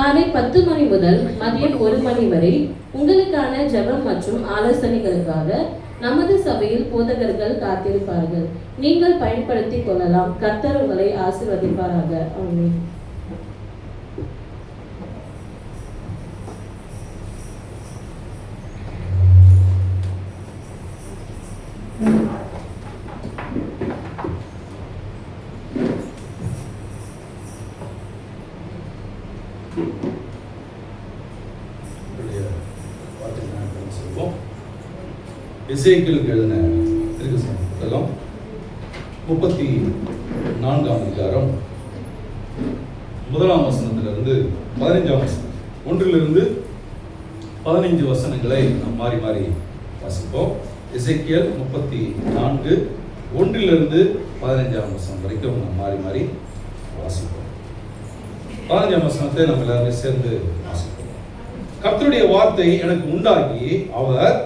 காலை 10 மணி முதல் மதியம் 1 மணி வரை உங்களுக்கான ஜெபம் மற்றும் ஆலோசனைகளுக்காக நமது சபையில் போதகர்கள் காத்திருப்பார்கள். நீங்கள் பயன்படுத்திக் கொள்ளலாம். கர்த்தர் உங்களை ஆசீர்வதிப்பாராக. ஆமென். எசேக்கியேலுக்கு எழுதின புத்தகம் 34ஆம் அதிகாரம் 1ஆம் வசனத்திலிருந்து 15ஆம் வசனம், 1லிருந்து 15 வசனங்களை நாம் மாறி மாறி வாசிப்போம். எசேக்கியேல் 34 1லிருந்து 15ஆம் வசனம் வரைக்கும் நாம் மாறி மாறி வாசிப்போம். 15ஆம் வசனத்தை நம்ம எல்லாருமே சேர்ந்து வாசிப்போம். கர்த்தருடைய வார்த்தை எனக்கு உண்டாகி, அவர்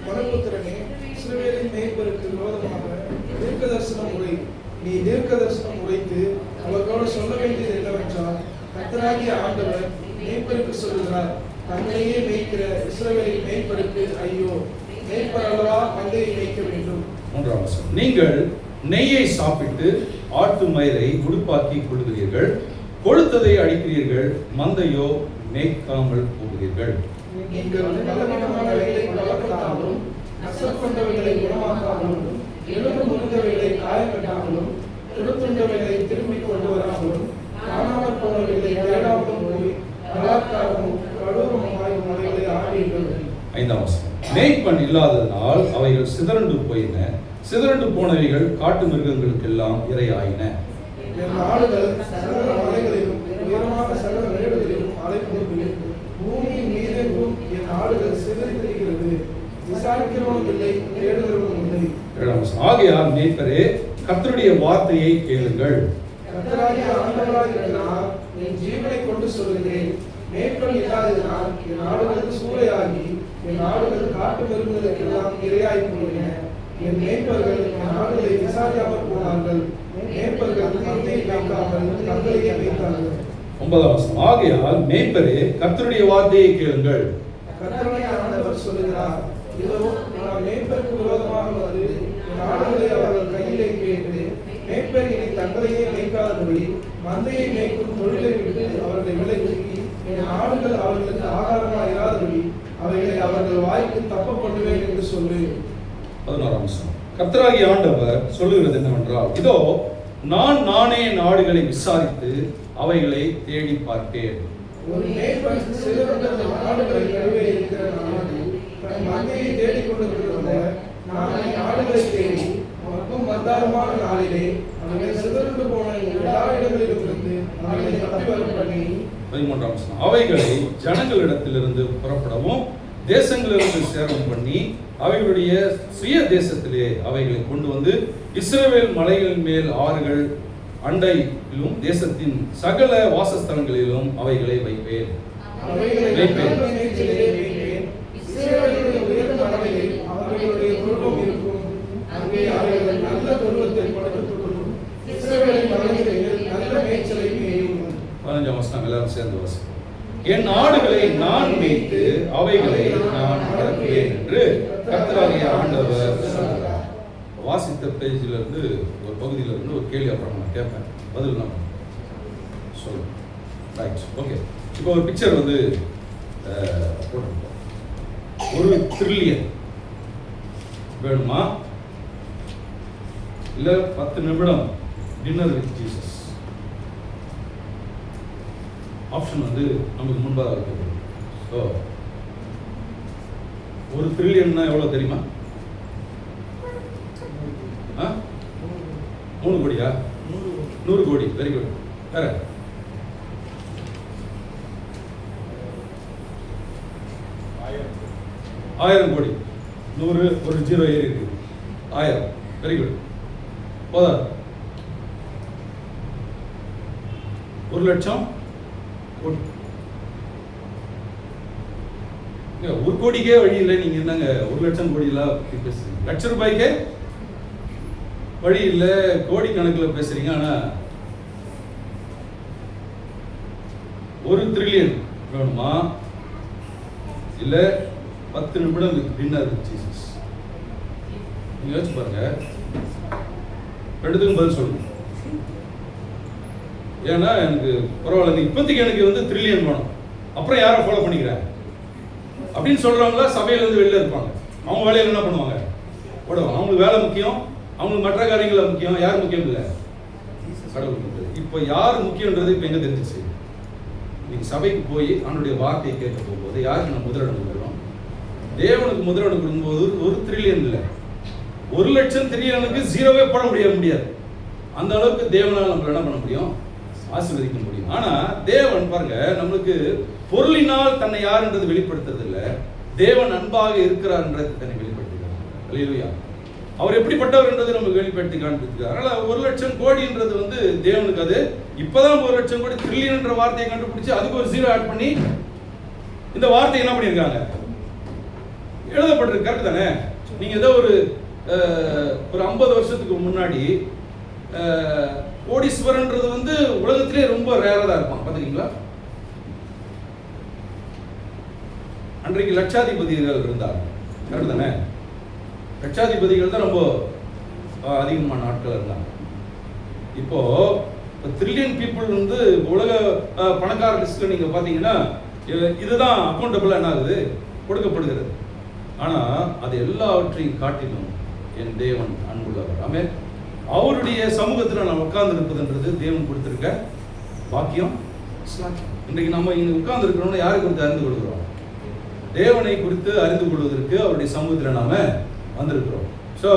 மனுபுத்திரனே, இஸ்ரவேலின் மேய்ப்பருக்கு விரோதமாக தீர்க்கதரிசனம் உரை. நீ தீர்க்கதரிசனம் உரைத்து அவர்களோடு சொல்ல வேண்டியது என்னவென்றால், கர்த்தராகிய ஆண்டவர் மேய்ப்பருக்கு சொல்லுகிறார், தன்னையே மேய்க்கிற இஸ்ரவேலின் மேய்ப்பருக்கு ஐயோ, மேய்ப்பர் அல்லவா மந்தையை மேய்க்க வேண்டும். 3ஆம் வசனம், நீங்கள் நெய்யை சாப்பிட்டு ஆட்டு மயிரை உடுப்பாக்கி கொள்கிறீர்கள், கொழுத்ததை அடிக்கிறீர்கள், மந்தையோ மேய்க்காமல் போகிறீர்கள். நீங்கள் பலவீனமானவைகளை பலப்படுத்தாமலும், நஷ்டப்பட்டவைகளை குணமாக்காமலும், எலும்பு முறிந்தவைகளை காயக்கட்டாமலும், துடுத்துண்டவைகளை திரும்பிக் கொண்டு வராமலும், காணாமற் போனவைகளை தேடாமலும் போய் பலாத்காரமும் கடூரமுமாய் அவைகளை ஆடியுங்கள். 5ஆம் வசனம், மேய்ப்பன் இல்லாததனால் அவைகள் சிதறண்டு போயின, சிதறண்டு போனவைகள் காட்டு மிருகங்களுக்கெல்லாம் இரையாயின. என் ஆடுகள் சகல மலைகளிலும் உயரமான சகல மேடுகளிலும் அலைப்புண்டு, பூமியின் மீதெங்கும் என் ஆடுகள் சிதறித்திருக்கிறது, விசாரிக்கிறவனும் இல்லை, தேடுகிறவனும் இல்லை. 7ஆம் வசனம், ஆகையால் மேய்ப்பரே, கர்த்தருடைய வார்த்தையை கேளுங்கள். கர்த்தராகிய ஆண்டவராயிருக்கிறார், என் ஜீவனை கொண்டு சொல்லுகிறேன், மேய்ப்பன் இல்லாததினால் என் ஆடுகள் சூறையாகி, என் ஆடுகள் காட்டு மிருகங்களுக்கெல்லாம் இரையாய் போயின. என் மேய்ப்பர்கள் என் ஆடுகளை விசாரியாமல் போனார்கள், மேய்ப்பர்கள் மந்தையை மேய்க்காமல் தங்களையே மேய்த்தார்கள். 9ஆம் வசனம், ஆகையால் மேய்ப்பரே, கர்த்தருடைய வார்த்தையை கேளுங்கள். கர்த்தராகிய ஆண்டவர் சொல்லுகிறார், இதோ நான் மேய்ப்பருக்கு விரோதமாக வந்து என் ஆடுகளை அவர்கள் கையிலே கேட்டு, மேய்ப்பர் இனி தங்களையே மேய்க்காதபடி மந்தையை மேய்க்கும் தொழிலை விட்டு அவர்களை விலக்கி, என் ஆடுகள் அவர்களுக்கு ஆகாரமாக இராதபடி அவைகளை அவர்கள் வாய்க்கு தப்ப பண்ணுவேன் என்று சொல்லு. 11ஆம் வசனம், கர்த்தராகிய ஆண்டவர் சொல்லுகிறது என்னவென்றால், இதோ நானே என் ஆடுகளை விசாரித்து அவைகளை தேடி பார்ப்பேன். ஒரு மேய்ப்பன் சிதறுண்ட ஆடுகளை நடுவே இருக்கிற நாளில் தன் மந்தையை தேடிக் கொண்டிருக்கிறத, நான் என் ஆடுகளை தேடி மற்றும் மந்தாரமான நாளிலே அவைகள் சிதறுண்டு போன எல்லா இடங்களிலும் இருந்து அவைகளை தப்பி வர பண்ணி. 13ஆம் வசனம், அவைகளை ஜனங்களிடத்திலிருந்து புறப்படவும் தேசங்களிலிருந்து சேரவும் பண்ணி அவைகளுடைய சுய தேசத்திலே அவைகளை கொண்டு வந்து இஸ்ரவேல் மலைகளின் மேல் ஆறுகள் அண்டையிலும் தேசத்தின் சகல வாசஸ்தலங்களிலும் அவைகளை வைப்பேன். இஸ்ரவேலுடைய உயர்ந்த மலையில் அவர்களுடைய தொழுவம் இருக்கும், அங்கே அவர்கள் நல்ல தொழுவத்தை படுத்துக் கொள்ளும், இஸ்ரவேலின் மலைகளில் நல்ல மேய்ச்சலை மேயும். 15ஆம் வசனம் எல்லாரும் சேர்ந்து வாசிப்போம். என் ஆடுகளை நான் மேய்த்து அவைகளை நான் வளர்ப்பேன் என்று கர்த்தராகிய ஆண்டவர் சொல்கிறார். வாசித்த பேஜில் இருந்து ஒரு பகுதியில் இருந்து ஒரு கேள்வி அப்புறம் நான் கேட்பேன், பதில் நான் சொல்லுவேன். Right, okay. இப்போ ஒரு பிக்சர் வந்து போட்டிருக்கோம். 1 ட்ரில்லியன் வேணுமா, இல்லை 10 நிமிடம் டின்னர் வித் ஜீசஸ்? ஆப்ஷன் வந்து நமக்கு முன்பாக இருக்குது. ஸோ 1 ட்ரில்லியன்னா எவ்வளோ தெரியுமா? 3 கோடியா? 100 கோடி. Very good. வேற 1000 கோடி. 100 ஒரு 0 ஏறி இருக்கு. 1000. Very good. போதா? 1 லட்சம் கோடி. 1 கோடிக்கே வழி இல்லை. நீங்க என்னங்க 1 லட்சம் கோடியெல்லாம் பேசுறீங்க? லட்ச ரூபாய்க்கே வழி இல்லை, கோடி கணக்கில் பேசுறீங்க. ஆனா 1 ட்ரில்லியன் வேணுமா, இல்ல 10 நிமிடம் டின்னர் வித் ஜீசஸ்? நீங்க யோசிச்சு பாருங்க, ரெண்டுத்துக்கும் பதில் சொல்லுங்க. ஏன்னா எனக்கு பரவாயில்ல, இப்போதைக்கு எனக்கு வந்து ட்ரில்லியன் வேணும், அப்புறம் யாரை ஃபாலோ பண்ணிக்கிறேன் அப்படின்னு சொல்றவங்கள சபையில இருந்து வெளில இருப்பாங்க. அவங்க வேலையில என்ன பண்ணுவாங்க, போடுவாங்க. அவங்களுக்கு வேலை முக்கியம், அவங்களுக்கு மற்ற காரியங்கள் முக்கியம். யார் முக்கியம் இல்லை, கடவுள் முக்கியம். இப்போ யார் முக்கியன்றது இப்போ எங்க தெரிஞ்சிச்சு? நீங்க சபைக்கு போய் அவனுடைய வார்த்தையை கேட்க போகும்போது யாருக்கு நம்ம முதலிடம் கொடுக்குறோம்? தேவனுக்கு முதலிடம் கொடுக்கும்போது 1 ட்ரில்லியன் இல்லை, 1 லட்சம் ட்ரில்லியனுக்கு ஜீரோவே போட முடியாது. அந்த அளவுக்கு தேவனால் நம்மள என்ன பண்ண முடியும், ஆசீர்வதிக்க முடியும். ஆனா தேவன் பாருங்க, நம்மளுக்கு பொருளினால் தன்னை யாருன்றது வெளிப்படுத்துறது இல்லை, தேவன் அன்பாக இருக்கிறார்ன்றது தன்னை வெளிப்படுத்துகிறார். அல்லேலூயா. அவர் எப்படிப்பட்டவர் என்றது நமக்கு வெளிப்படுத்தி காண்பிக்கிறார். அதனால 1 லட்சம் கோடின்றது வந்து தேவனுக்கு அது இப்பதான் 1 லட்சம் கோடி ட்ரில்லியன் என்ற வார்த்தையை கண்டுபிடிச்சு அதுக்கு ஒரு ஜீரோ ஆட் பண்ணி இந்த வார்த்தை என்ன பண்ணியிருக்காங்க, எழுதப்பட்டிருக்கு. கரெக்ட் தானே? நீங்க ஏதோ ஒரு 50 வருஷத்துக்கு முன்னாடி கோடீஸ்வரன்றது வந்து உலகத்திலே ரொம்ப ரேரா தான் இருப்பான். பாத்தீங்களா? அன்றைக்கு லட்சாதிபதிகள் இருந்தார். கரெக்ட் தானே? லட்சாதிபதிகள் தான் ரொம்ப அதிகமான ஆட்கள் இருந்தாங்க. இப்போ ட்ரில்லியன் பீப்புள் வந்து உலக பணக்கார லிஸ்ட்ல நீங்க பாத்தீங்கன்னா இதுதான் அக்கௌண்டபிளா என்ன ஆகுது, கொடுக்கப்படுகிறது. ஆனா அது எல்லாவற்றையும் காட்டிலும் என் தேவன் அன்புள்ளவர். ஆமென். அவருடைய சமூகத்தில் நாம் உட்கார்ந்து இருப்பதுன்றது தேவன் கொடுத்திருக்க பாக்கியம். இன்றைக்கு நம்ம இங்க உட்கார்ந்து இருக்கிறோம்னா யாரை குறித்து அறிந்து கொள்கிறோம்? தேவனை குறித்து அறிந்து கொள்வதற்கு அவருடைய சமூகத்தில் நாம வந்திருக்கிறோம். ஸோ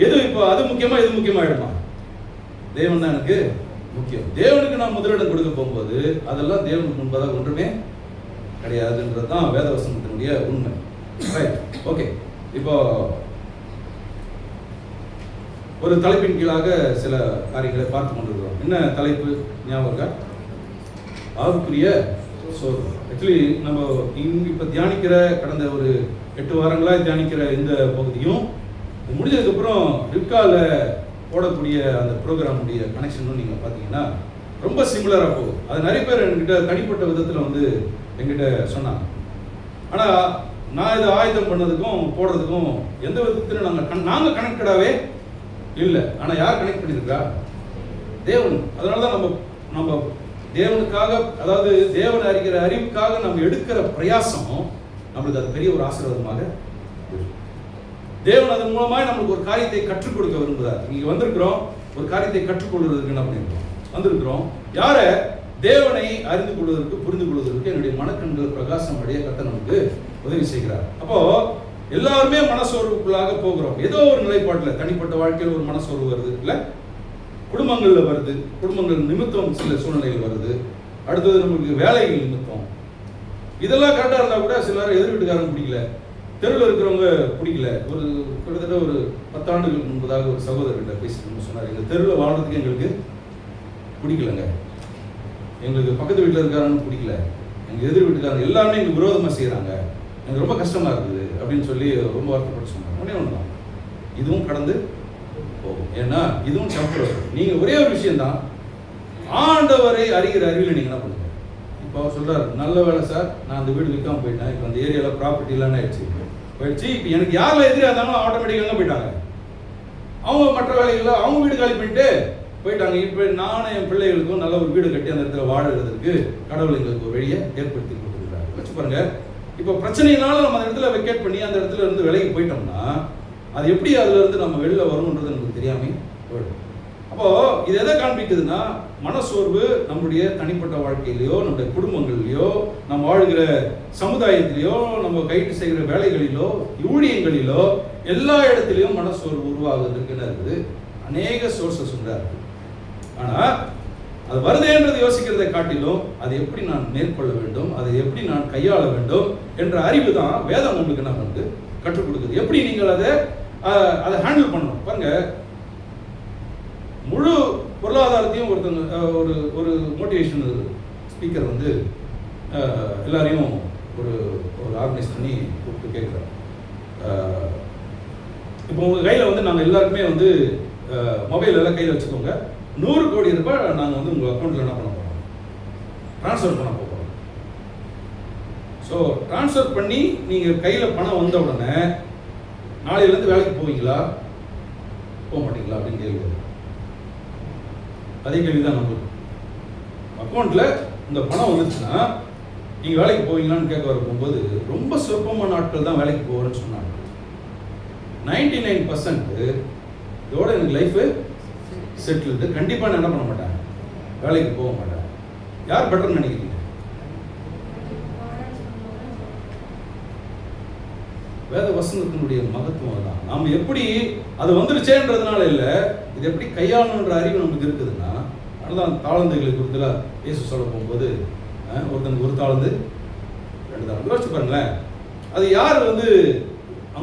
எது இப்போ அது முக்கியமா, எது முக்கியமாயிடுமா? தேவன் தான் எனக்கு முக்கியம். தேவனுக்கு நான் முதலிடம் கொடுக்க போகும்போது அதெல்லாம் தேவனுக்கு முன்பதாக ஒன்றுமே கிடையாதுன்றது தான் வேதவசனத்தினுடைய உண்மை. Right, okay. இப்போ ஒரு தலைப்பின் கீழாக சில காரியங்களை பார்த்து கொண்டிருக்கிறோம். என்ன தலைப்பு ஞாபகம் இருக்கா? ஆவிக்குரிய சோர்வு. ஆக்சுவலி நம்ம இப்போ தியானிக்கிற கடந்த ஒரு 8 வாரங்களாக தியானிக்கிற இந்த பகுதியும் முடிஞ்சதுக்கப்புறம் ஃப்ளிப்கார்ட்டில் போடக்கூடிய அந்த ப்ரோக்ராமுடைய கனெக்ஷனும் நீங்கள் பார்த்தீங்கன்னா ரொம்ப சிமிலராக போகும். அது நிறைய பேர் என்கிட்ட தனிப்பட்ட விதத்தில் வந்து என்கிட்ட சொன்னாங்க. ஆனால் நான் இதை ஆயுதம் பண்ணதுக்கும் போடுறதுக்கும் எந்த விதத்தில் நாங்கள் கனெக்டடாகவே இல்லை. ஆனால் யார் கனெக்ட் பண்ணியிருக்கா? தேவன். அதனால தான் நம்ம தேவனுக்காக, அதாவது தேவனை அறிகிற அறிவுக்காக நம்ம எடுக்கிற பிரயாசம் நம்மளுக்கு அது பெரிய ஒரு ஆசீர்வாதமாக தேவன் அதன் மூலமாக நம்மளுக்கு ஒரு காரியத்தை கற்றுக் கொடுக்க விரும்புகிறார். இங்கே வந்திருக்கிறோம், ஒரு காரியத்தை கற்றுக்கொள்வதற்கு என்ன பண்ணியிருக்கோம், வந்திருக்கிறோம். யாரை? தேவனை அறிந்து கொள்வதற்கு, புரிந்து கொள்வதற்கு என்னுடைய மனக்கண்கள் பிரகாசம் அடைய கர்த்தர் நமக்கு உதவி செய்கிறார். அப்போ எல்லாருமே மனசோர்வுக்குள்ளாக போகிறோம். ஏதோ ஒரு நிலைப்பாட்டில் தனிப்பட்ட வாழ்க்கையில் ஒரு மனசோர்வு வருது, இல்லை குடும்பங்களில் வருது, குடும்பங்கள் நிமித்தம் சில சூழ்நிலைகள் வருது, அடுத்தது நம்மளுக்கு வேலைகள் நிமித்தம். இதெல்லாம் கரெக்டாக இருந்தால் கூட சிலர் எதிர் வீட்டுக்காரங்க பிடிக்கல, தெருவில் இருக்கிறவங்க பிடிக்கல. ஒரு கிட்டத்தட்ட ஒரு 10 ஆண்டுகளுக்கு முன்பதாக ஒரு சகோதரர்கிட்ட பேசிட்டு சொன்னார், எங்கள் தெருவில் வாழ்றதுக்கு எங்களுக்கு பிடிக்கலங்க, எங்களுக்கு பக்கத்து வீட்டில் இருக்காரன்னு பிடிக்கல, எங்கள் எதிர் வீட்டுக்காரங்க எல்லாருமே எங்களுக்கு விரோதமாக செய்கிறாங்க, எனக்கு ரொம்ப கஷ்டமாக இருக்குது அப்படின்னு சொல்லி ரொம்ப வருத்தப்பட்டு சொன்னாங்க. ஒன்று தான், இதுவும் கடந்து போகும். ஏன்னா இதுவும் டெம்பரரி. நீங்கள் ஒரே ஒரு விஷயம்தான், ஆண்டவரை அறிகிற அறிவில் நீங்கள் என்ன பண்ணுங்க. இப்போ அவர் சொல்கிறார், நல்ல வேலை சார், நான் அந்த வீடு விற்காமல் போயிட்டேன், இப்போ அந்த ஏரியாவில் ப்ராப்பர்ட்டிலாம் ஆயிடுச்சு. இப்போ எனக்கு யாரில் எதிராக இருந்தாலும் ஆட்டோமேட்டிக்காக போயிட்டாங்க, அவங்க மற்ற வேலைகளில் அவங்க வீடு காலி பண்ணிட்டு போயிட்டாங்க. இப்போ நானும் என் பிள்ளைகளுக்கும் நல்ல ஒரு வீடு கட்டி அந்த இடத்துல வாழறதுக்கு கடவுள் எங்களுக்கு ஒரு வழியை ஏற்படுத்தி கொடுத்துருக்காரு. வச்சு பாருங்க, இப்போ பிரச்சனையினால நம்ம அந்த இடத்துல வெக்கேட் பண்ணி அந்த இடத்துல இருந்து விலைக்கு போயிட்டோம்னா அது எப்படி அதுல இருந்து நம்ம வெளில வரணுன்றது நமக்கு தெரியாமல் போயிடும். அப்போ இது எதை காண்பிக்குதுன்னா, மனசோர்வு நம்முடைய தனிப்பட்ட வாழ்க்கையிலையோ, நம்முடைய குடும்பங்களிலையோ, நம்ம வாழ்கிற சமுதாயத்திலேயோ, நம்ம கைட்டு செய்கிற வேலைகளிலோ, ஊழியங்களிலோ, எல்லா இடத்துலையும் மனசோர்வு உருவாகுவதற்கு என்ன இருக்குது, அநேக சோர்சஸ் உண்டாக இருக்கு. ஆனால் அது வருதேன்றது யோசிக்கிறதை காட்டிலும் அதை எப்படி நான் மேற்கொள்ள வேண்டும், அதை எப்படி நான் கையாள வேண்டும் என்ற அறிவு தான் வேதம் உங்களுக்கு என்ன பண்ணுது, கற்றுக் கொடுக்குது. எப்படி நீங்கள் அதை ஹேண்டில் பண்ணணும் பாருங்க. முழு பொருளாதாரத்தையும் ஒரு ஒரு மோட்டிவேஷனல் ஸ்பீக்கர் வந்து எல்லாரையும் ஒரு ஆர்கனைஸ் பண்ணி கூப்பிட்டு கேட்குறாரு, இப்போ உங்கள் கையில் வந்து நாங்கள் எல்லாருக்குமே வந்து மொபைல் எல்லாம் கையில் வச்சுக்கோங்க, 100 கோடி ரூபாய் நாங்கள் வந்து உங்கள் அக்கௌண்ட்டில் என்ன பண்ண போகிறோம், ட்ரான்ஸ்ஃபர் பண்ண போகிறோம். ஸோ ட்ரான்ஸ்ஃபர் பண்ணி நீங்கள் கையில் பணம் வந்த உடனே நாளையிலேருந்து வேலைக்கு போவீங்களா போக மாட்டீங்களா அப்படின்னு கேள்வி. அதே கேள்வி தான் நம்மளுக்கு. அக்கௌண்ட்டில் இந்த பணம் வந்துருச்சுன்னா நீங்கள் வேலைக்கு போவீங்களான்னு கேட்க வர போகும்போது ரொம்ப சொற்பமான நாட்கள் தான் வேலைக்கு போகிறேன்னு சொன்னாங்க. 99% இதோட எனக்கு லைஃபு செட்டில்டு. கண்டிப்பாக நான் என்ன பண்ண மாட்டேன், வேலைக்கு போக மாட்டேன். யார் பெட்டர்னு நினைக்கிறீங்க? வேத வசனத்தினுடைய மகத்துவம் தான். நாம் எப்படி அது வந்துருச்சேன்றதுனால இல்லை, இது எப்படி கையாளணுன்ற அறிவு நமக்கு இருக்குதுன்னா, அதுதான் தாளந்துகளை குறித்துல இயேசு சொல்ல போகும்போது ஒருத்தனுக்கு ஒரு தாளந்து 2 தாளந்து. யோசிச்சு பாருங்களேன், அது யார் அவங்க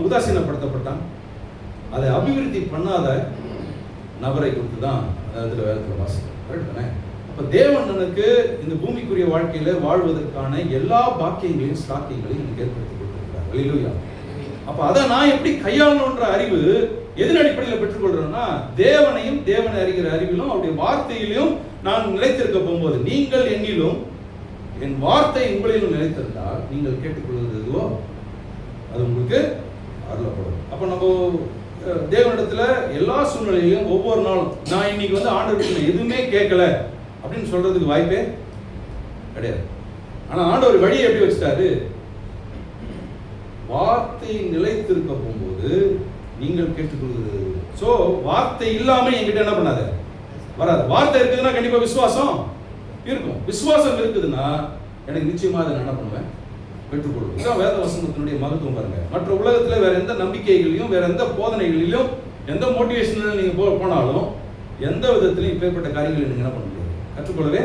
உதாசீனப்படுத்தப்பட்டான்? அதை அபிவிருத்தி பண்ணாத நபரை குறித்து தான் அதில் வேதத்தில் வாசிக்கிறோம். கரெக்ட் தானே? அப்போ தேவன் எனக்கு இந்த பூமிக்குரிய வாழ்க்கையில் வாழ்வதற்கான எல்லா பாக்கியங்களையும் ஸ்டாக்கியங்களையும் எனக்கு ஏற்படுத்தி கொடுத்துருக்கார். அல்லேலூயா. அப்போ அதை நான் எப்படி கையாளணுன்ற அறிவு எதன் அடிப்படையில் பெற்றுக்கொள்றேன்னா, தேவனையும் தேவனை அறிகிற அறிவிலும் அவருடைய வார்த்தையிலும் நான் நிலைத்திருக்க போகும்போது, நீங்கள் என்னிலும் என் வார்த்தை உங்களிலும் நிலைத்திருந்தால் நீங்கள் கேட்டுக்கொள்வது எதுவோ அது உங்களுக்கு அருளப்படும். அப்போ நம்ம தேவனிடத்துல எல்லா சூழ்நிலையிலும் ஒவ்வொரு நாளும் நான் இன்னைக்கு ஆண்டவருக்கு எதுவுமே கேட்கல அப்படின்னு சொல்றதுக்கு வாய்ப்பே கிடையாது. ஆனா ஆண்டவர் வழியை எப்படி வச்சுட்டாரு? வார்த்தை நிலைத்திருக்க போகும்போது நீங்கள் கேட்டுக்கொள்கிறது. சோ வார்த்தை இல்லாம என்கிட்ட என்ன பண்ணாத வராது. வார்த்தை இருக்குதுன்னா கண்டிப்பா விசுவாசம் இருக்கும். விசுவாசம் இருக்குதுன்னா எனக்கு நிச்சயமா அதை என்ன பண்ணுவேன், பெற்றுக்கொள்ளும். இதுதான் வேத வசனத்தினுடைய மகத்துவம். பாருங்க, மற்ற உலகத்துல வேற எந்த நம்பிக்கைகளையும் வேற எந்த போதனைகளிலும் எந்த மோட்டிவேஷனில் நீங்க போனாலும் எந்த விதத்திலையும் இப்பேற்பட்ட காரியங்களை நீங்க என்ன பண்ண முடியாது, கற்றுக்கொள்ளவே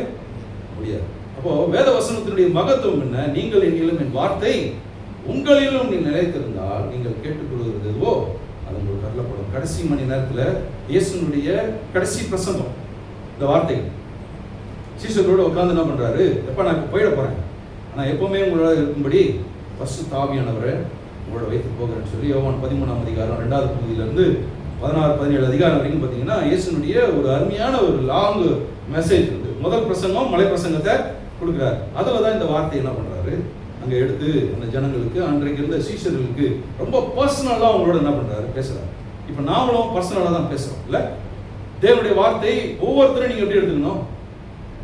முடியாது. அப்போ வேத வசனத்தினுடைய மகத்துவம் என்ன? நீங்கள் என்னிலும் என் வார்த்தை உங்களிலும் நீ நிலைத்திருந்தால் நீங்கள் கேட்டுக்கொள்கிறது எதுவோ அது உங்களுக்கு அருளப்படும். கடைசி மணி நேரத்துல இயேசுனுடைய கடைசி பிரசங்கம் இந்த வார்த்தைகள். சீசரோட உட்கார்ந்து என்ன பண்றாரு? எப்ப நான் இப்ப போயிட போறேன், ஆனா எப்பவுமே உங்களோட இருக்கும்படி பரிசுத்த ஆவியானவரை உங்களோட வைத்து போகிறேன்னு சொல்லி யோவான் 13ஆம் அதிகாரம் 2வது பகுதியிலிருந்து 16-17 அதிகாரம் வரைக்கும் பார்த்தீங்கன்னா இயேசுனுடைய ஒரு அருமையான ஒரு லாங் மெசேஜ் இருக்கு. முதல் பிரசங்கம் மலை பிரசங்கத்தை கொடுக்குறாரு. அதில் தான் இந்த வார்த்தை என்ன பண்றாரு அங்கே எடுத்து அந்த ஜனங்களுக்கு, அன்றைக்கு இருந்த சீஷர்களுக்கு ரொம்ப பர்சனலாக அவங்களோட என்ன பண்றாரு பேசுறாரு. இப்போ நாமளும் பர்சனலாக தான் பேசுறோம் இல்லை? தேவனுடைய வார்த்தை ஒவ்வொருத்தரும் நீங்க எப்படி எடுத்துக்கணும்?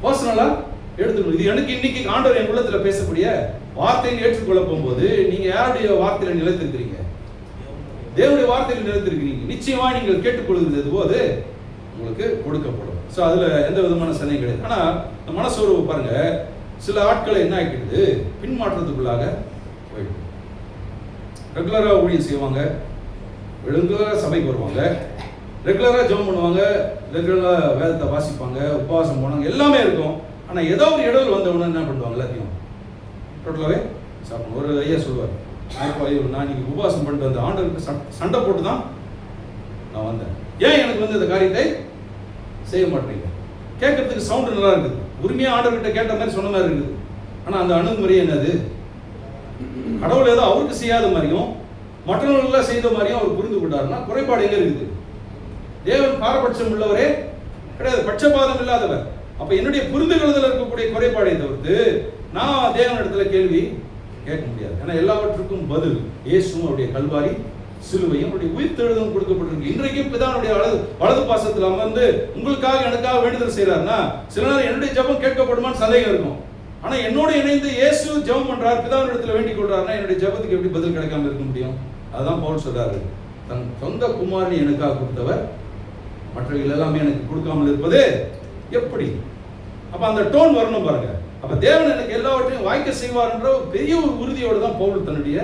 பர்சனலா எடுத்துக்கணும். இது எனக்கு இன்னைக்கு ஆண்டவர் என் உள்ளத்துல பேசக்கூடிய வார்த்தையை ஏற்றுக்கொள்ள போகும்போது நீங்க யாருடைய வார்த்தையில நிலைத்திருக்கிறீங்க? தேவனுடைய வார்த்தையில் நிலைத்திருக்கிறீங்க. நிச்சயமா நீங்கள் கேட்டுக்கொள்கிறது எதுவோ அது உங்களுக்கு கொடுக்கப்படும். ஸோ அதுல எந்த விதமான சந்தேகம் கிடையாது. ஆனா மனசோர்வு பாருங்க, சில ஆட்களை என்ன ஆக்கிடுது, பின்மாற்றத்துக்குள்ளாக போயிடும். ரெகுலரா ஊழியம் செய்வாங்க, ரெகுலரா சபைக்கு வருவாங்க, ரெகுலரா ஜெபம் பண்ணுவாங்க, ரெகுலரா வேதத்தை வாசிப்பாங்க, உபவாசம் போனாங்க, எல்லாமே இருக்கும். ஆனா ஏதோ ஒரு இடத்துல வந்தவொடனே என்ன பண்ணுவாங்க, எல்லாத்தையும் டோட்டலாவே சாப்பிடணும். ஒரு ஐயா சொல்லுவார், நான் இன்னைக்கு உபவாசம் பண்ணிட்டு வந்த ஆண்டவருக்கு சண்டை போட்டு தான் நான் வந்தேன். ஏன் எனக்கு இந்த காரியத்தை செய்ய மாட்டேங்க? கேட்கறதுக்கு சவுண்ட் நல்லா இருக்குது, உரிமையா ஆண்டவர்கிட்ட கேட்ட மாதிரி சொன்ன மாதிரி இருக்குது. ஆனா அந்த அணுகுமுறை என்னது? கடவுள் ஏதோ அவருக்கு செய்யாத மாதிரியும் மற்றவர்கள் செய்த மாதிரியும் அவர் புரிந்து கொண்டாருன்னா குறைபாடு எங்க இருக்குது? தேவன் பாரபட்சம் உள்ளவரே கிடையாது, பட்சபாதம் இல்லாதவர். அப்ப என்னுடைய புரிந்து கொள்ளுதல் இருக்கக்கூடிய குறைபாடை தவிர்த்து நான் தேவனிடத்துல கேள்வி கேட்க முடியாது. ஏன்னா எல்லாவற்றுக்கும் பதில் இயேசுவும் அவருடைய கல்வாரி சிலுவையும் அவருடைய உயிர்த்தெழுதலும் கொடுக்கப்பட்டிருக்கு. இன்றைக்கும் பிதானுடைய வலது பாசத்தில் அமர்ந்து உங்களுக்காக எனக்காக வேண்டுதல் செய்யறாருன்னா சில நேரம் என்னுடைய ஜெபம் கேட்கப்படுமான்னு சந்தேகம் இருக்கும். ஆனா என்னோட இணைந்து இயேசு ஜெபம் பண்றார், பிதாவினிடத்துல வேண்டிக் கொள்றாருன்னா என்னுடைய ஜெபத்துக்கு எப்படி பதில் கிடைக்காம இருக்க முடியும்? அதுதான் பவுல் சொல்றாரு, தன் சொந்த குமாரனை எனக்காக கொடுத்தவர் மற்றவர்கள் எல்லாமே எனக்கு கொடுக்காமல் இருப்பது எப்படி? அப்ப அந்த டோன் வரணும் பாருங்க. அப்ப தேவன் எனக்கு எல்லாவற்றையும் வாய்க்க செய்வார் என்ற பெரிய ஒரு உறுதியோடு தான் பவுல் தன்னுடைய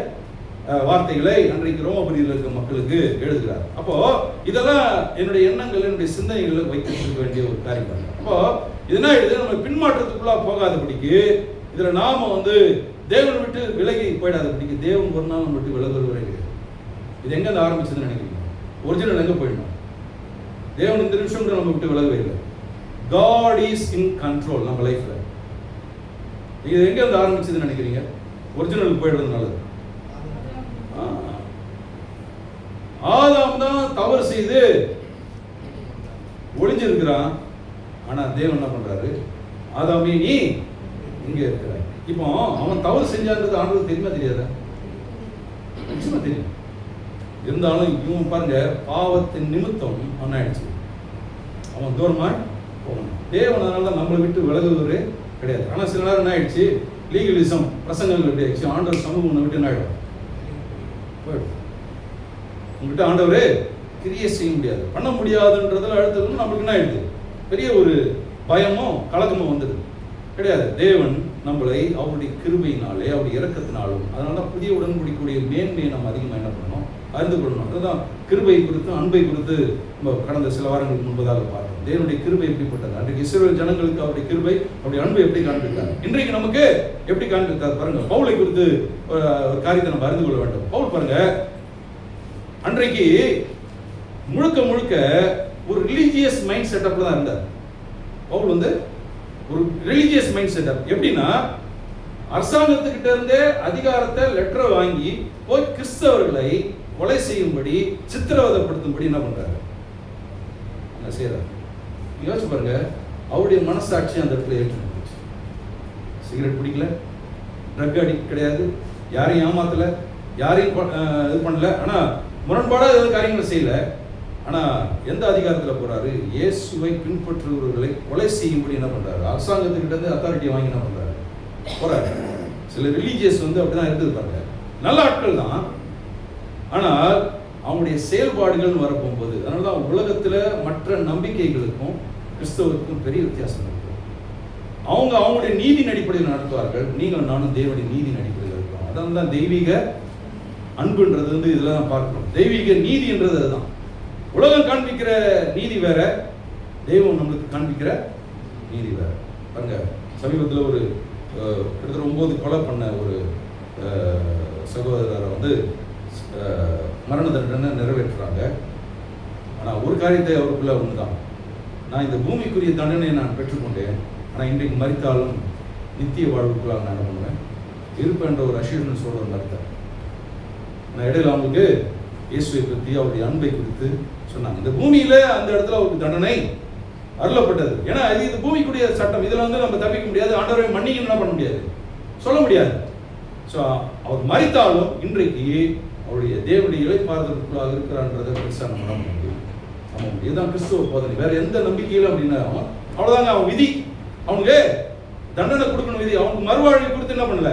வார்த்தைகளை அன்றைக்கு ரோமபுரியில் இருக்கிற மக்களுக்கு எழுதுகிறார். அப்போ இதெல்லாம் என்னுடைய எண்ணங்கள், என்னுடைய சிந்தனைகளை வைத்திருக்க வேண்டிய ஒரு காரியம். அப்போ இதெல்லாம் எழுது நம்ம பின்மாற்றத்துக்குள்ளா போகாதபடிக்கு, இதுல நாம தேவனை விட்டு விலகி போயிடாதபடிக்கு, தேவன் ஒரு நாள் நம்ம விட்டு விலகுவதே கிடையாது. இது எங்க ஆரம்பிச்சதுன்னு நினைக்கிறீங்க? ஒரிஜினல் எங்க போயிடணும்? தேவன் இந்த நிமிஷம் நம்ம விட்டு விலகவே இல்லை. God is in control நம்ம லைஃப்ல. இது எங்க இருந்து ஆரம்பிச்சதுன்னு நினைக்கிறீங்க? ஒரிஜினலுக்கு போயிடுறது நல்லது. ஆதாம் தான் தவறு செய்து ஒளிஞ்சிருக்கிறான். ஆனா தேவன் என்ன பண்றாரு? ஆதாமே நீ இங்க இருக்கிறாய். இப்போ அவன் தவறு செஞ்சான்றது ஆண்டவருக்கு தெரியுமா தெரியாதா? நிச்சயமா தெரியும். இருந்தாலும் இவன் பாருங்க, பாவத்தின் நிமித்தம் அவன் ஆயிடுச்சு, அவன் தூரமாய் போகணும். தேவன் அதனால நம்மளை விட்டு விலகுவதே கிடையாது. ஆனால் சில நேரம் என்ன ஆயிடுச்சு, லீகலிசம் பிரசங்கங்கள் எப்படி ஆயிடுச்சு, ஆண்டவர் சமூகம் உன்னை விட்டு என்ன ஆயிடும், போயிடும். உங்ககிட்ட ஆண்டவரே கிரியை செய்ய முடியாது, பண்ண முடியாதுன்றதுல அழுத்தம் நம்மளுக்கு என்ன ஆயிடுது, பெரிய ஒரு பயமும் கலக்கமும் வந்துடுது. கிடையாது. தேவன் நம்மளை அவருடைய கிருபையினாலே அவருடைய இரக்கத்தினாலும், அதனால தான் புதிய உடன்படிக்கையுடைய மேன்மையை நம்ம அதிகமாக என்ன பண்ணணும், அறிந்து கொள்ளணும். அதுதான் கிருபை குறித்து அன்பை குறித்து நம்ம கடந்த சில வாரங்களுக்கு முன்பதாக பார்த்தோம். தேவனுடைய கிருபை எப்படிப்பட்டது, அன்றைக்கு இஸ்ரவேல் ஜனங்களுக்கு அவருடைய கிருபை அவருடைய அன்பை எப்படி காண்பித்தார், இன்றைக்கு நமக்கு எப்படி காண்பித்தார் பாருங்க. பவுலை குறித்து ஒரு காரியத்தை நம்ம அறிந்து கொள்ள வேண்டும். பவுல் பாருங்க, அன்றைக்கு முழுக்க முழுக்க ஒரு ரிலீஜியஸ் மைண்ட் செட்டப்ல தான் இருந்தார். பவுல் வந்து ஒரு ரிலீஜியஸ் மைண்ட் செட்டப். எப்படின்னா, அரசாங்கத்துக்கிட்ட இருந்தே அதிகாரத்தை லெட்டர் வாங்கி போய் கிறிஸ்தவர்களை கொலை செய்யும்படி சித்திரவதைப்படுத்தும்படி என்ன பண்றாரு, என்ன செய்யறாரு. யோசிச்சு பாருங்க, அவருடைய மனசாட்சி அந்த இடத்துல ஏற்றுச்சு. சிகரெட் பிடிக்கல, ட்ரக் அடிக்ட் கிடையாது, யாரையும் ஏமாத்தல, யாரையும் இது பண்ணல, ஆனா முரண்பாடாக எதாவது காரியங்களை செய்யல. ஆனா எந்த அதிகாரத்தில் போறாரு, இயேசுவை பின்பற்றுபவர்களை கொலை செய்யும்படி என்ன பண்றாரு, அரசாங்கத்துக்கிட்ட இருந்து அத்தாரிட்டியை வாங்கி என்ன பண்றாரு, போறாரு. சில ரிலீஜியஸ் வந்து அப்படிதான் இருக்குது பாருங்க, நல்ல ஆட்கள் தான், ஆனால் அவங்களுடைய செயல்பாடுகள் வரப்போகும்போது, அதனால தான் உலகத்துல மற்ற நம்பிக்கைகளுக்கும் கிறிஸ்தவருக்கும் பெரிய வித்தியாசம் இருக்கு. அவங்க அவங்களுடைய நீதியின் அடிப்படையில் நடத்துவார்கள், நீங்கள் நானும் தேவனுடைய நீதியின் அடிப்படையில் இருக்கிறோம். அதனால தான் தெய்வீக அன்புன்றது வந்து இதுல தான் பார்க்கணும். தெய்வீக நீதின்றது அதுதான். உலகம் காண்பிக்கிற நீதி வேற, தெய்வம் நம்மளுக்கு காண்பிக்கிற நீதி வேற. பாருங்க, சமீபத்தில் ஒரு கிட்டத்தட்ட 9 கொலை பண்ண ஒரு சகோதரரை வந்து மரண தண்டனை நிறைவேற்றுறாங்க. ஆனால் ஒரு காரியத்தை அவருக்குள்ள ஒன்றுதான், நான் இந்த பூமிக்குரிய தண்டனையை நான் பெற்றுக்கொண்டேன், ஆனால் இன்றைக்கு மரித்தாலும் நித்திய வாழ்வுக்குள்ளாக நான் என்ன பண்ணுவேன் இருப்பேன்ற ஒரு அஷூரன்ஸோட ஒரு மரித்தார். நான் இடையில அவங்களுக்கு இயேசுவை பற்றி அவருடைய அன்பை குறித்து சொன்னாங்க. இந்த பூமியில அந்த இடத்துல அவருக்கு தண்டனை அருளப்பட்டது. ஏன்னா இது பூமிக்குரிய சட்டம், இதுல வந்து நம்ம தப்பிக்க முடியாது, ஆண்டவரை மன்னிக்க என்ன பண்ண முடியாது, சொல்ல முடியாது. ஸோ அவர் மரித்தாலும் இன்றைக்கு அவருடைய தேவனுடைய இளைப்பாறுதலுக்குள்ளாக இருக்கிறான்றதை பெருசாக நம்ம நம்ப முடியும். ஆமாம், இதுதான் கிறிஸ்துவ போதனை. வேற எந்த நம்பிக்கையிலும் அப்படின்னா அவ்வளோதாங்க, அவன் விதி, அவனுக்கு தண்டனை கொடுக்கணும் விதி. அவனுக்கு மறுவாழ்வை கொடுத்து என்ன பண்ணல,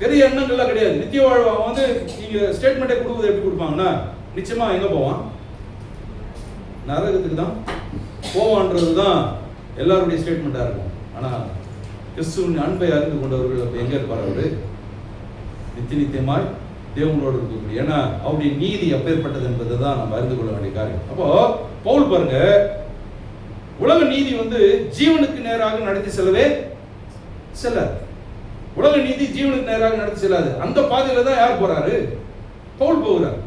பெரிய எண்ணங்கள்லாம் கிடையாது. நித்திய வாழ்வு அவன் வந்து நீங்க ஸ்டேட்மெண்ட்டை கொடுக்குறது எப்படி கொடுப்பாங்கன்னா, நிச்சயமா எங்க போவான், நரகத்துக்கு தான் போவான்றது தான் எல்லாருடைய ஸ்டேட்மெண்ட்டாக இருக்கும். ஆனால் கிறிஸ்துவின் அன்பை அறிந்து கொண்டவர்கள் அப்போ எங்கே இருப்பார், அவரு நித்தியமாய் தேவனோடு இருக்கக்கூடிய, ஏன்னா அவருடைய நீதி அப்பேற்பட்டது என்பதை தான் நம்ம அறிந்து கொள்ள வேண்டிய காரியம். அப்போ பவுல் பாருங்க, உலக நீதி வந்து ஜீவனுக்கு நேராக நடத்தி செல்லவே செல்லாது. உலக நீதி ஜீவனுக்கு நேராக நடத்தி செல்லாது. அந்த பாதையில தான் யார் போறாரு, பவுல் போகிறார்.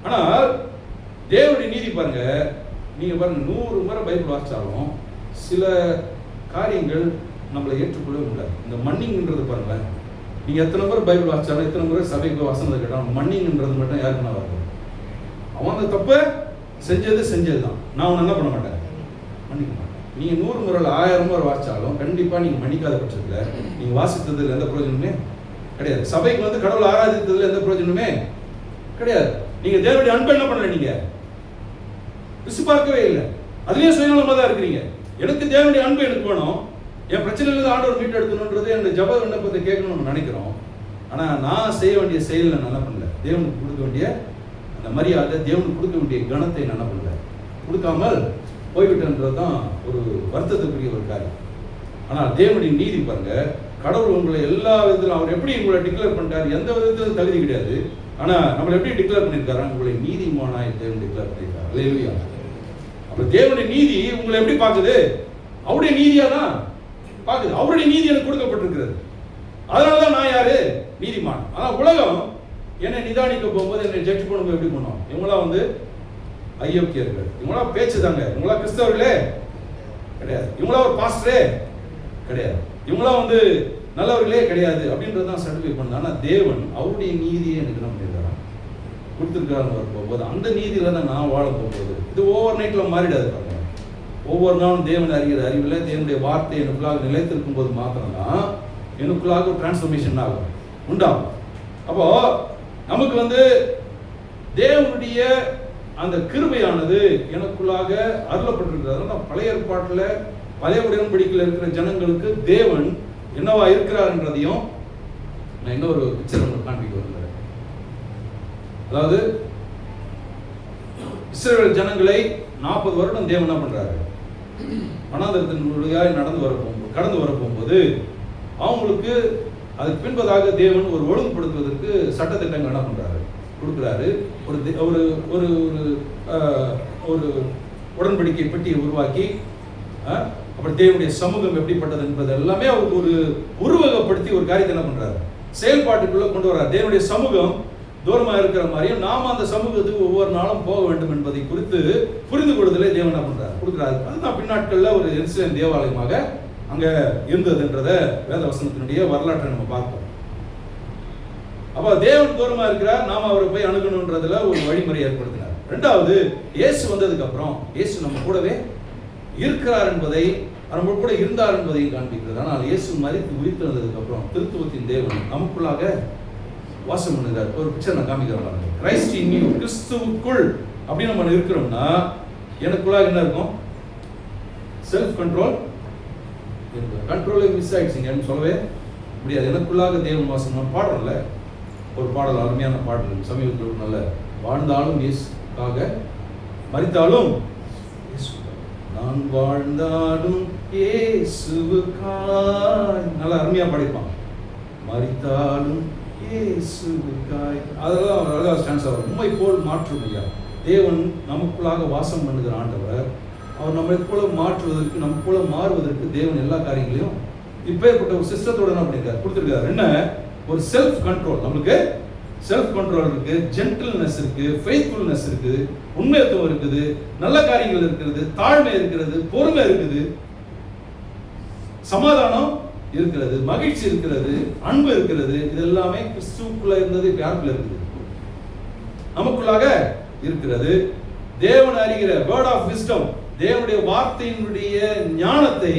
ஆனால் தேவனுடைய நீதி பாருங்க, நீங்க பாருங்க 100 முறை பைபிள் வாசிச்சாலும் சில காரியங்கள் நம்மளை ஏற்றுக்கொள்ளவே முடியாது. இந்த மன்னிங்ன்றது பாருங்களேன், நீங்க எத்தனை முறை பைபிள் வாசிச்சாலும் எத்தனை முறை சபைக்கு வசனத்தை கேட்டாலும் மன்னிங்ன்றது மட்டும் யாருக்குன்னா வரும். அவன் அந்த தப்பை செஞ்சது தான், நான் அவனை என்ன பண்ண மாட்டேன், மன்னிக்க மாட்டேன். நீங்க 100 முறை 1000 முறை வாசிச்சாலும் கண்டிப்பா நீங்க மன்னிக்காத பட்சத்துல நீங்க வாசித்ததுல எந்த பிரயோஜனமே கிடையாது. சபைக்கு வந்து கடவுளை ஆராதித்ததுல எந்த பிரயோஜனமே கிடையாது. நீங்க தேவனுடைய அன்பை என்ன பண்ணல, நீங்க பார்க்கவே இல்லை, அதுலயே சுயநலமா தான் இருக்கிறீங்க. எனக்கு தேவனுடைய அன்பு எனக்கு வேணும், என் பிரச்சனையிலிருந்து ஆண்டவர் மீட்டு எடுக்கணுன்றது என்னுடைய ஜப விண்ணப்பத்தை கேட்கணும்னு நினைக்கிறோம். ஆனா நான் செய்ய வேண்டிய செயல் நான் என்ன பண்ணல, தேவனுக்கு கொடுக்க வேண்டிய அந்த மரியாதை, தேவனுக்கு கொடுக்க வேண்டிய கணத்தை நான் என்ன பண்ணல, கொடுக்காமல் போய்விட்டதுதான் ஒரு வருத்தத்துக்குரிய ஒரு காரியம். ஆனால் தேவனுடைய நீதி பாருங்க, கடவுள் உங்களை எல்லா விதத்திலும் அவர் எப்படி உங்களை டிக்ளேர் பண்ணிட்டாரு, எந்த விதத்திலும் தகுதி கிடையாது. ஆனா நம்மளை எப்படி டிக்ளேர் பண்ணியிருக்காரு, உங்களை நீதிமானாய் தேவன் டிக்ளேர் பண்ணியிருக்காரு. அல்லேலூயா. அப்ப தேவனுடைய நீதி உங்களை எப்படி பார்க்குது, அவருடைய நீதியா தான் பார்க்குது. அவருடைய நீதி எனக்கு கொடுக்கப்பட்டிருக்கிறது, அதனாலதான் நான் யாரு, நீதிமான். ஆனா உலகம் என்னை நிதானிக்க போகும்போது என்னை ஜட்ஜ் பண்ணும்போது எப்படி பண்ணுவோம், இவங்களாம் வந்து ஐயோக்கியர்கள், இவங்களாம் பேச்சு தாங்க, இவங்களாம் கிறிஸ்தவர்களே கிடையாது, இவங்களாம் ஒரு பாஸ்டரே கிடையாது, இவங்களாம் வந்து நல்லவர்களே கிடையாது அப்படின்றதான் சர்டிஃபை பண்ண. ஆனா தேவன் அவருடைய நீதியை எனக்கு என்ன பண்ணியிருக்காரு, கொடுத்துருக்காரு போகும்போது அந்த நீதியில தான் நான் வாழ போகும்போது இது ஓவர் நைட்ல மாறிடாது பாருங்க. ஒவ்வொரு நாளும் தேவன் அறிகிற அறிவில் தேவனுடைய வார்த்தை எனக்குள்ளாக நிலைத்திருக்கும் போது மாத்திரம்தான் எனக்குள்ளாக ஒரு டிரான்ஸ்ஃபர்மேஷன் ஆகும், உண்டாகும். அப்போ நமக்கு தேவனுடைய அந்த கிருபையானது எனக்குள்ளாக அருளப்பட்டிருக்கிறது. பழைய ஏற்பாட்டில் பழைய உடன்படிக்கையில் இருக்கிற ஜனங்களுக்கு தேவன் என்னவா இருக்கிறார்ன்றதையும் நான் இன்னொரு பிக்சர் ஒன்று காண்பிக்க வருகிறேன். அதாவது இஸ்ரவேல் ஜனங்களை 40 வருடம் தேவன் என்ன பண்றாரு, வனாந்தரத்தின் வழியாய் கடந்து வர போகும்போது அவங்களுக்கு அதுக்கு பின்பதாக தேவன் ஒரு ஒழுங்குபடுத்துவதற்கு சட்டத்திட்டங்கள் என்ன பண்றாரு, கொடுக்குறாரு. ஒரு ஒரு ஒரு உடன்படிக்கை பெட்டியை உருவாக்கி அப்புறம் தேவனுடைய சமூகம் எப்படிப்பட்டது என்பது எல்லாமே அவருக்கு ஒரு உருவகப்படுத்தி ஒரு காரியத்தை என்ன பண்றாரு, செயல்பாட்டுக்குள்ள கொண்டு வர்றாரு. தேவனுடைய சமூகம் தூரமா இருக்கிற மாதிரியும் நாம அந்த சமூகத்துக்கு ஒவ்வொரு நாளும் போக வேண்டும் என்பதை குறித்து புரிந்து கொள்வதிலே தேவன் என்ன பண்றாரு, கொடுக்குறாரு. அதுதான் பின்னாட்கள்ல ஒரு எருசலேம் தேவாலயமாக அங்க இருந்ததுன்றத வேத வசனத்தினுடைய வரலாற்றை நம்ம பார்ப்போம். அப்ப தேவன் தூரமா இருக்கிறார், நாம அவரை போய் அணுகணுன்றதுல ஒரு வழிமுறை ஏற்படுத்தினார். ரெண்டாவது, இயேசு வந்ததுக்கு அப்புறம் இயேசு நம்ம கூடவே இருக்கிறார் என்பதை, நம்ம கூட இருந்தார் என்பதையும் காண்பிக்கிறது. ஆனால் இயேசு மரித்து உயிர்த்து வந்ததுக்கு அப்புறம் திருத்துவத்தின் தேவன் நமக்குள்ளாக வாசம் பண்ணுகிறார். ஒரு பிக்சர் நான் காமிக்கிறேன். கிரைஸ்ட் இன் யூ, கிறிஸ்துவுக்குள் அப்படின்னு நம்ம இருக்கிறோம்னா எனக்குள்ளாக என்ன இருக்கும், செல்ஃப் கண்ட்ரோல். கண்ட்ரோலே மிஸ் ஆயிடுச்சுங்கன்னு சொல்லவே முடியாது. எனக்குள்ளாக தேவன் வாசம். நம்ம பாடுறோம்ல ஒரு பாடல், அருமையான பாடல் சமீபத்தில் ஒரு நல்ல, வாழ்ந்தாலும் இயேசுக்காக மரித்தாலும் நான் வாழ்ந்தாலும் இயேசுவுக்காய், நல்லா அருமையா படிப்பான். மரித்தாலும் இயேசுவுக்காய், அதெல்லாம் அழகா ஸ்டான்ஸ் ஆகும். உண்மை போல் மாற்றும் ஐயா. தேவன் நமக்குள்ளாக வாசம் பண்ணுகிற ஆண்டவர். அவர் நம்மை போல மாற்றுவதற்கு, நம்ம போல மாறுவதற்கு தேவன் எல்லா காரியங்களையும் இப்பேற்பட்ட ஒரு சிஸ்டத்தோட என்ன பண்ணிருக்காரு, கொடுத்துருக்காரு. என்ன, ஒரு செல்ஃப் கண்ட்ரோல். நம்மளுக்கு செல்ஃப் கண்ட்ரோல் இருக்கு, ஜென்டில்னஸ் இருக்கு, ஃபெய்த்ஃபுல்னஸ் இருக்கு, உண்மையத்துவம் இருக்குது, நல்ல காரியங்கள் இருக்கிறது, தாழ்மை இருக்கிறது, பொறுமை இருக்குது, சமாதானம் இருக்கிறது, மகிழ்ச்சி இருக்கிறது, அன்பு இருக்கிறது. இது எல்லாமே கிறிஸ்துவுக்குள்ள இருந்தது யாருக்குள்ள இருக்குது, நமக்குள்ளாக இருக்கிறது. தேவன் அறிகிற வேர்ட் ஆஃப் விஸ்டம், தேவனுடைய வார்த்தையினுடைய ஞானத்தை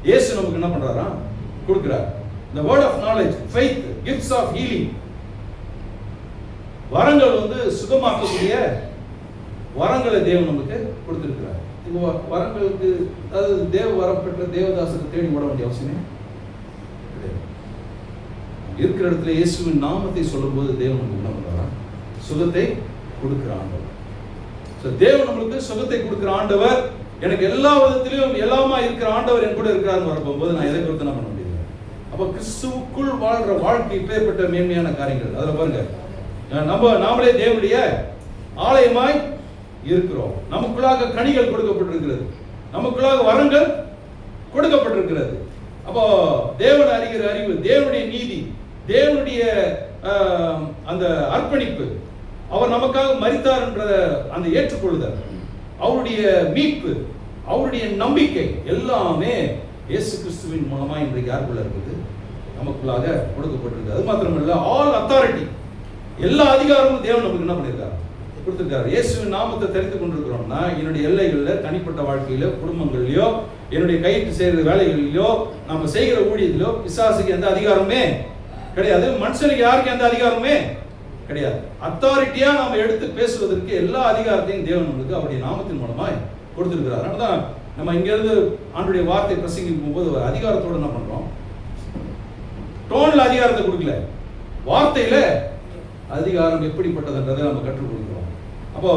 இயேசு நமக்கு என்ன பண்றாரா, கொடுக்கிறார். the word of knowledge, faith, gifts of healing, வரங்கள் சுகமாக்கக்கூடிய வரங்களை தேவன் நமக்கு கொடுத்திருக்கிறார். இப்போ வரங்களுக்கு, அதாவது தேவ வரம் பெற்ற தேவதாசருக்கு தேடி ஓட வேண்டிய அவசியமே இருக்கிற இடத்துல இயேசுவின் நாமத்தை சொல்லும் போது தேவன் நமக்கு என்ன பண்றாரா, சுகத்தை கொடுக்கிற ஆண்டவர். தேவன் நம்மளுக்கு சுகத்தை கொடுக்கிற ஆண்டவர். எனக்கு எல்லா விதத்திலும் எல்லாமா இருக்கிற ஆண்டவர் என் கூட இருக்கிறார்னு வரப்போகும்போது நான் எதை கொடுத்து என்ன பண்ண முடியாது. அப்ப கிறிஸ்துவுக்குள் வாழ்ற வாழ்க்கை இப்பேற்பட்ட மேன்மையான காரியங்கள். அதுல பாருங்க, நாமளே தேவனுடைய ஆலயமாய் இருக்கிறோம். நமக்குள்ளாக கனிகள் கொடுக்கப்பட்டிருக்கிறது, நமக்குள்ளாக வரங்கள் கொடுக்கப்பட்டிருக்கிறது. அப்போ தேவன் அறிகிற அறிவு, தேவனுடைய நீதி, தேவனுடைய அந்த அர்ப்பணிப்பு, அவர் நமக்காக மரித்தார் என்ற அந்த ஏற்றுக்கொள்ளுதல், அவருடைய மீட்பு, அவருடைய நம்பிக்கை எல்லாமே இயேசு கிறிஸ்துவின் மூலமா இன்றைக்கு யாருக்குள்ள இருக்குது, நமக்குள்ளாக கொடுக்கப்பட்டிருக்கு. அது மாத்திரமல்ல, ஆல் அத்தாரிட்டி, எல்லா அதிகாரமும் தேவன் நமக்கு என்ன பண்ணியிருக்காரு, கொடுத்திருக்காரு. இயேசுவின் நாமத்தை தெரிந்து கொண்டிருக்கிறோம்னா என்னுடைய எல்லைகள்ல, தனிப்பட்ட வாழ்க்கையில, குடும்பங்கள்லயோ, என்னுடைய கையிட்டு செய்கிற வேலைகளிலோ, நம்ம செய்கிற ஊழியத்திலோ பிசாசுக்கு எந்த அதிகாரமே கிடையாது. மனுஷனுக்கு யாருக்கு எந்த அதிகாரமே கிடையாது. அத்தாரிட்டியா நாம எடுத்து பேசுவதற்கு எல்லா அதிகாரத்தையும் தேவன் நமக்கு அவருடைய நாமத்தின் மூலமாய் கொடுத்திருக்கிறார். அதனாலதான் நம்ம இங்க இருந்து ஆண்டுடைய வார்த்தை பிரசங்கிக்கும் போது ஒரு அதிகாரத்தோட என்ன பண்றோம், டோன்ல அதிகாரத்தை கொடுக்கல, வார்த்தையில அதிகாரம் எப்படிப்பட்டதுன்றதை நம்ம கற்றுக் கொடுக்கிறோம். அப்போ